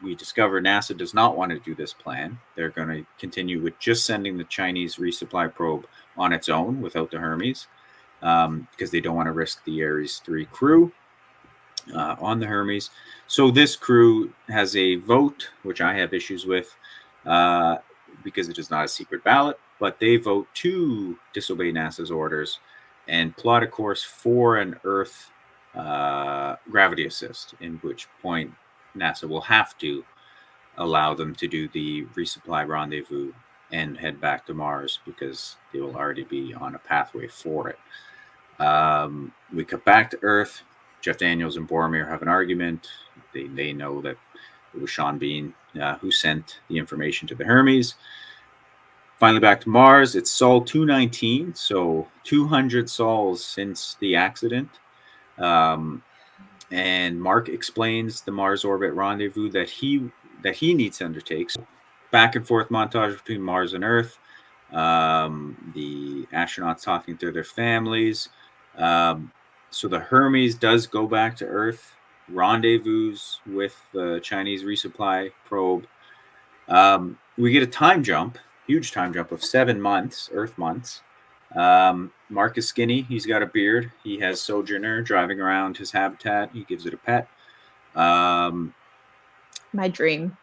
we discover NASA does not want to do this plan. They're going to continue with just sending the Chinese resupply probe on its own without the Hermes, because they don't want to risk the Ares 3 crew on the Hermes. So this crew has a vote, which I have issues with, because it is not a secret ballot, but they vote to disobey NASA's orders and plot a course for an Earth gravity assist, in which point NASA will have to allow them to do the resupply rendezvous and head back to Mars, because they will already be on a pathway for it. We cut back to Earth. Jeff Daniels and Boromir have an argument. They know that it was Sean Bean who sent the information to the Hermes. Finally, back to Mars. It's Sol 219, so 200 sols since the accident. And Mark explains the Mars orbit rendezvous that he needs to undertake. So back and forth montage between Mars and Earth. The astronauts talking to their families. So the Hermes does go back to Earth, rendezvous with the Chinese resupply probe. We get a time jump, huge time jump of 7 months, Earth months. Mark is skinny. He's got a beard. He has Sojourner driving around his habitat. He gives it a pet. My dream.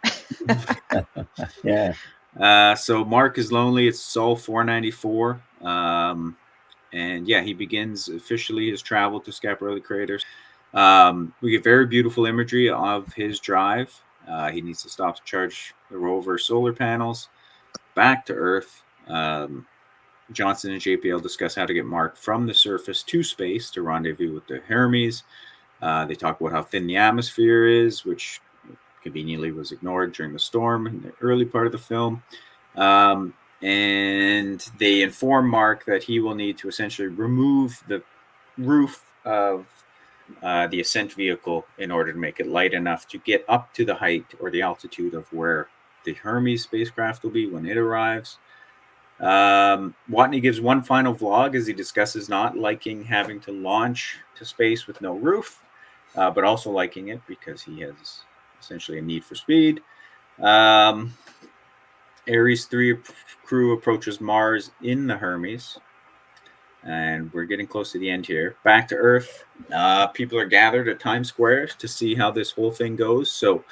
Yeah. So Mark is lonely. It's Sol 494. And yeah, he begins officially his travel to Scaparelli craters. We get very beautiful imagery of his drive. He needs to stop to charge the rover solar panels. Back to Earth. Johnson and JPL discuss how to get Mark from the surface to space to rendezvous with the Hermes. They talk about how thin the atmosphere is, which conveniently was ignored during the storm in the early part of the film. And they inform Mark that he will need to essentially remove the roof of the ascent vehicle in order to make it light enough to get up to the height or the altitude of where the Hermes spacecraft will be when it arrives. Watney gives one final vlog as he discusses not liking having to launch to space with no roof, but also liking it because he has essentially a need for speed. Ares 3 crew approaches Mars in the Hermes, and we're getting close to the end here. Back to Earth. People are gathered at Times Square to see how this whole thing goes. So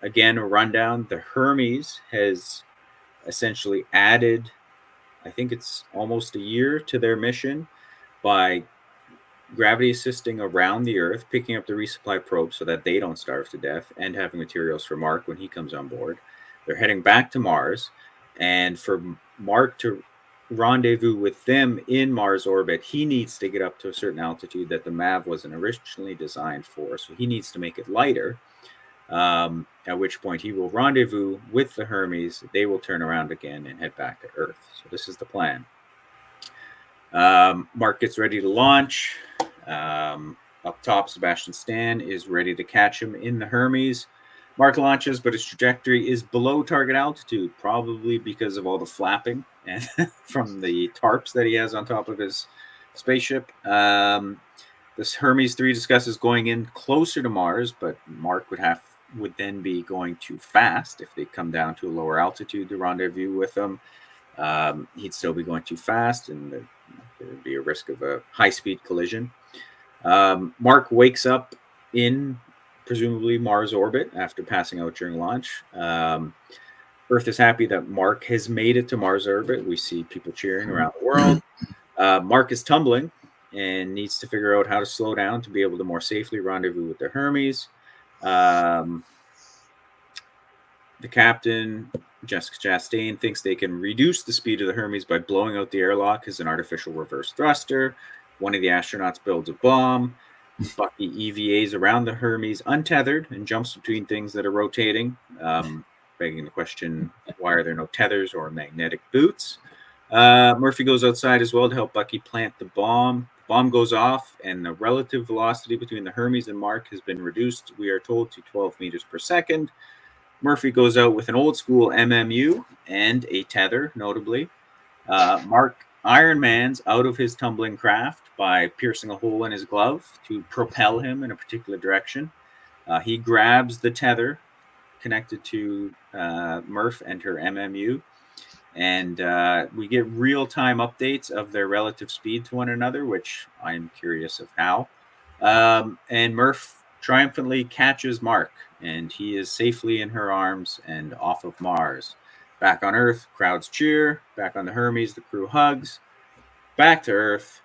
again, a rundown. The Hermes has essentially added, I think it's almost a year to their mission by gravity assisting around the Earth, picking up the resupply probe so that they don't starve to death, and having materials for Mark when he comes on board. They're heading back to Mars, and for Mark to rendezvous with them in Mars orbit, he needs to get up to a certain altitude that the MAV wasn't originally designed for, so he needs to make it lighter, at which point he will rendezvous with the Hermes. They will turn around again and head back to Earth. So this is the plan. Mark gets ready to launch. Up top, Sebastian Stan is ready to catch him in the Hermes. Mark launches, but his trajectory is below target altitude, probably because of all the flapping and from the tarps that he has on top of his spaceship. This Hermes 3 discusses going in closer to Mars, but Mark would then be going too fast if they come down to a lower altitude to rendezvous with them. He'd still be going too fast, and there would be a risk of a high-speed collision. Mark wakes up in presumably Mars orbit after passing out during launch. Earth is happy that Mark has made it to Mars orbit. We see people cheering around the world. Mark is tumbling and needs to figure out how to slow down to be able to more safely rendezvous with the Hermes. The captain Jessica Chastain thinks they can reduce the speed of the Hermes by blowing out the airlock as an artificial reverse thruster. One of the astronauts builds a bomb. Bucky EVAs around the Hermes untethered and jumps between things that are rotating, begging the question, why are there no tethers or magnetic boots? Murphy goes outside as well to help Bucky plant the bomb. The bomb goes off, and the relative velocity between the Hermes and Mark has been reduced, we are told, to 12 meters per second. Murphy goes out with an old school MMU and a tether, notably. Mark Iron Man's out of his tumbling craft by piercing a hole in his glove to propel him in a particular direction. He grabs the tether connected to Murph and her MMU, and we get real-time updates of their relative speed to one another, which I'm curious of how. And Murph triumphantly catches Mark, and he is safely in her arms and off of Mars. Back on Earth, crowds cheer. Back on the Hermes, the crew hugs. Back to Earth,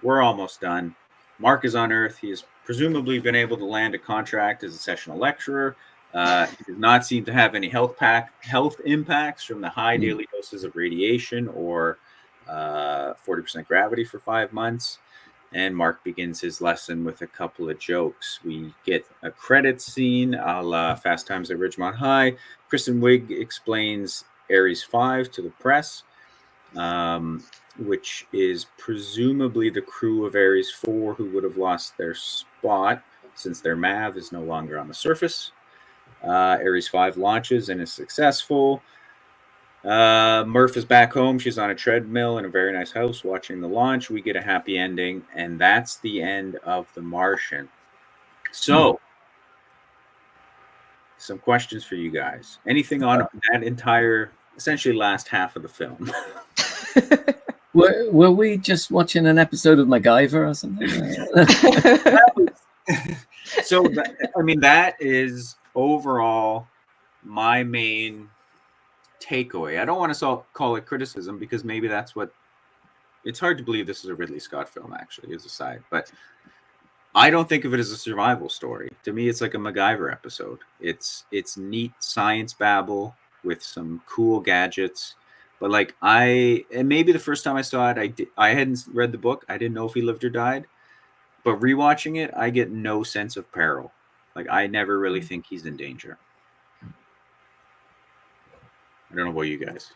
we're almost done. Mark is on Earth. He has presumably been able to land a contract as a sessional lecturer. He does not seem to have any health impacts from the high daily doses of radiation or 40% gravity for 5 months. And Mark begins his lesson with a couple of jokes. We get a credits scene a la Fast Times at Ridgemont High. Kristen Wiig explains Ares 5 to the press, which is presumably the crew of Ares 4 who would have lost their spot since their MAV is no longer on the surface. Ares 5 launches and is successful. Murph is back home. She's on a treadmill in a very nice house watching the launch. We get a happy ending, and that's the end of The Martian. So, some questions for you guys. Anything on that entire, essentially last half of the film? Were we just watching an episode of MacGyver or something? So, that is overall my main takeaway. I don't want to call it criticism because maybe that's what it's hard to believe this is a Ridley Scott film, actually, as a side, but I don't think of it as a survival story. To me, it's like a MacGyver episode. It's neat science babble with some cool gadgets. But and maybe the first time I saw it, I hadn't read the book. I didn't know if he lived or died. But rewatching it, I get no sense of peril. I never really think he's in danger. I don't know about you guys.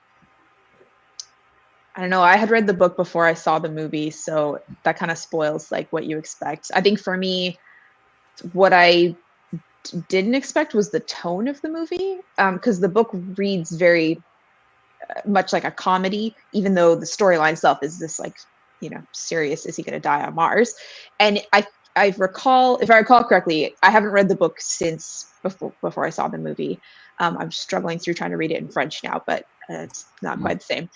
I don't know. I had read the book before I saw the movie, so that kind of spoils what you expect. I think for me, what I didn't expect was the tone of the movie, because the book reads very much like a comedy, even though the storyline itself is this serious, is he going to die on Mars? And I recall, if I recall correctly, I haven't read the book since before I saw the movie. I'm struggling through trying to read it in French now, but it's not quite the same.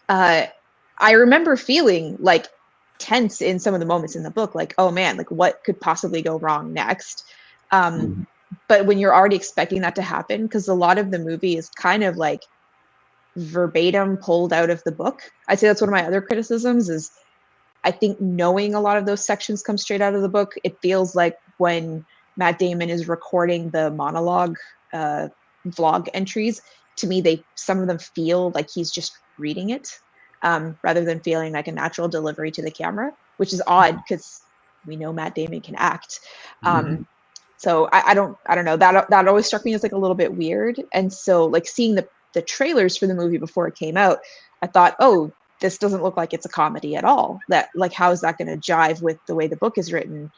I remember feeling tense in some of the moments in the book, oh man, what could possibly go wrong next? But when you're already expecting that to happen, because a lot of the movie is kind of verbatim pulled out of the book. I'd say that's one of my other criticisms is I think knowing a lot of those sections come straight out of the book, it feels like when Matt Damon is recording the monologue vlog entries, to me, some of them feel like he's just reading it rather than feeling like a natural delivery to the camera, which is odd because we know Matt Damon can act. So I don't know, that always struck me as a little bit weird. And so seeing the trailers for the movie before it came out, I thought, oh, this doesn't look like it's a comedy at all. That how is that going to jive with the way the book is written?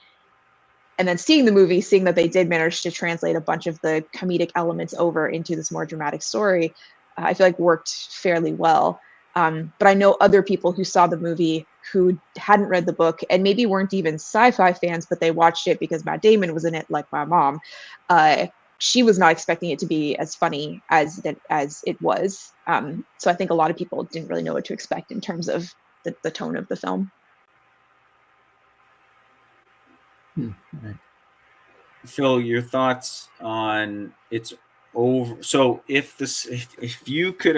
And then seeing the movie, seeing that they did manage to translate a bunch of the comedic elements over into this more dramatic story, I feel worked fairly well. But I know other people who saw the movie who hadn't read the book and maybe weren't even sci-fi fans, but they watched it because Matt Damon was in it, like my mom. She was not expecting it to be as funny as it was. So I think a lot of people didn't really know what to expect in terms of the tone of the film. Phil, your thoughts on it's over. So if you could,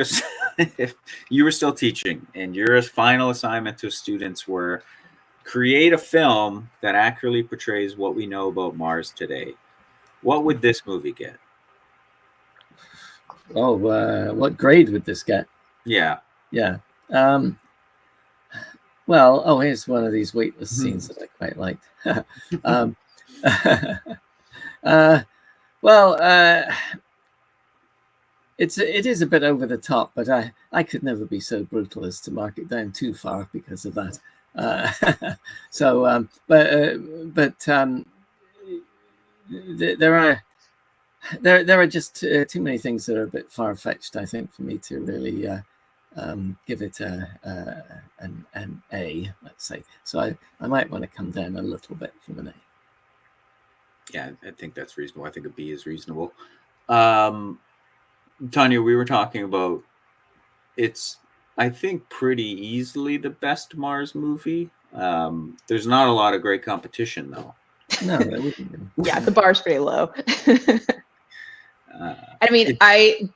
if you were still teaching and your final assignment to students were create a film that accurately portrays what we know about Mars today, what would this movie get? Oh, what grade would this get? Yeah. Yeah. Well, oh, here's one of these weightless scenes that I quite liked. It is a bit over the top, but I could never be so brutal as to mark it down too far because of that. There are just too many things that are a bit far-fetched, I think, for me to really give it an A, let's say. So I might want to come down a little bit from an A. Yeah, I think that's reasonable. I think a B is reasonable. Tanya, we were talking about it's, I think, pretty easily the best Mars movie. There's not a lot of great competition, though. No, there wouldn't be. Yeah, the bar's pretty low. I mean,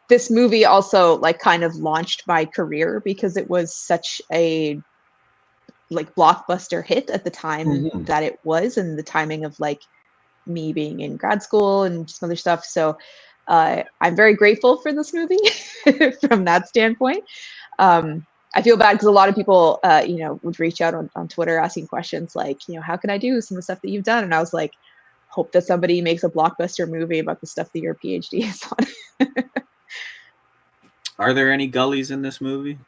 this movie also like kind of launched my career because it was such a like blockbuster hit at the time that it was, and the timing of like me being in grad school and some other stuff. So I'm very grateful for this movie from that standpoint. I feel bad because a lot of people, would reach out on Twitter asking questions like, how can I do some of the stuff that you've done? And I was like, hope that somebody makes a blockbuster movie about the stuff that your PhD is on. Are there any gullies in this movie?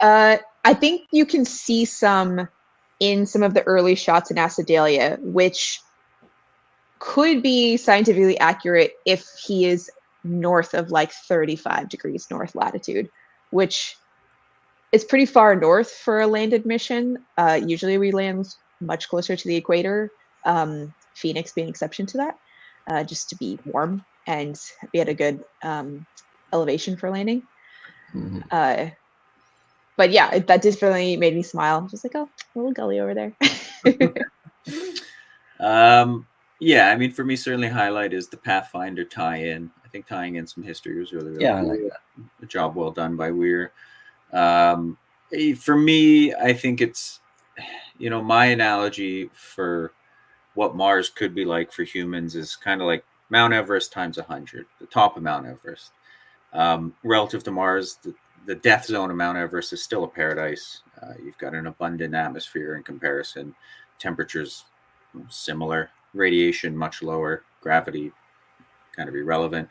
I think you can see some in some of the early shots in Acidalia, which could be scientifically accurate if he is north of like 35 degrees north latitude, which is pretty far north for a landed mission. Usually we land much closer to the equator, Phoenix being an exception to that, just to be warm and be at a good elevation for landing. But yeah, that definitely made me smile. Just like, oh, a little gully over there. Yeah, I mean, for me, certainly highlight is the Pathfinder tie-in. I think tying in some history was really, really Yeah, cool. I like that. A job well done by Weir. For me, I think it's, my analogy for what Mars could be like for humans is kind of like Mount Everest times 100, the top of Mount Everest. Relative to Mars, the death zone of Mount Everest is still a paradise. You've got an abundant atmosphere in comparison. Temperatures similar, radiation much lower, gravity kind of irrelevant.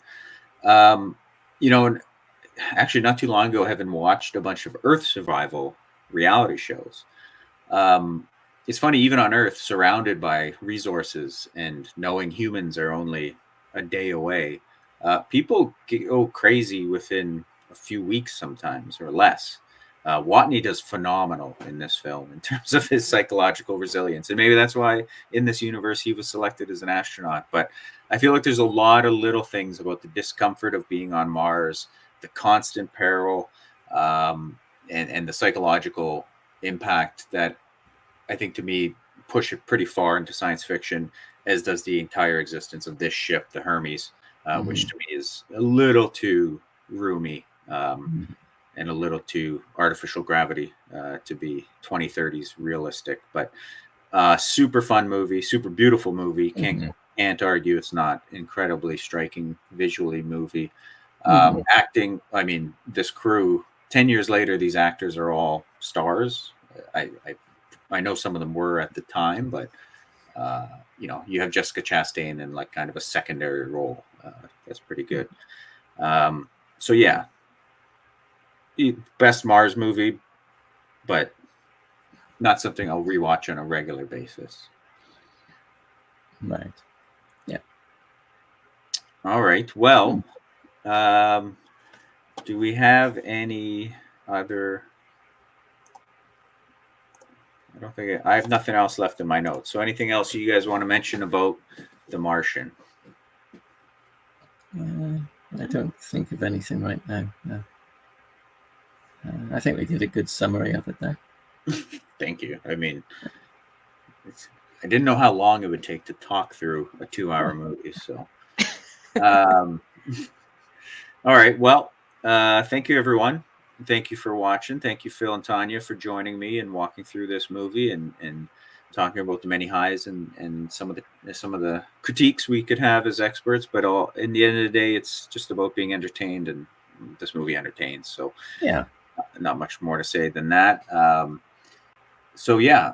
Actually, not too long ago, having watched a bunch of Earth survival reality shows. It's funny, even on Earth, surrounded by resources and knowing humans are only a day away, people go crazy within a few weeks sometimes or less. Watney does phenomenal in this film in terms of his psychological resilience. And maybe that's why in this universe he was selected as an astronaut. But I feel like there's a lot of little things about the discomfort of being on Mars, the constant peril, and the psychological impact that I think to me push it pretty far into science fiction, as does the entire existence of this ship, the Hermes, which to me is a little too roomy. And a little too artificial gravity to be 2030s realistic, but super fun movie, super beautiful movie. Can't argue it's not incredibly striking visually movie. Acting, I mean, this crew 10 years later, these actors are all stars. I know some of them were at the time, but you have Jessica Chastain in like kind of a secondary role. That's pretty good. So yeah, best Mars movie, but not something I'll rewatch on a regular basis. Right. Yeah. All right. Well, do we have any other? I don't think I have nothing else left in my notes. So anything else you guys want to mention about The Martian? I don't think of anything right now. No. I think we did a good summary of it there. Thank you. I mean, I didn't know how long it would take to talk through a 2-hour movie. So, all right. Well, thank you, everyone. Thank you for watching. Thank you, Phil and Tanya, for joining me and walking through this movie and talking about the many highs and some of the critiques we could have as experts. But in the end of the day, it's just about being entertained, and this movie entertains. So Yeah. Not much more to say than that. So yeah,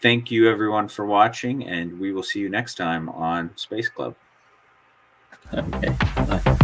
thank you everyone for watching, and we will see you next time on Space Club. Okay. Bye.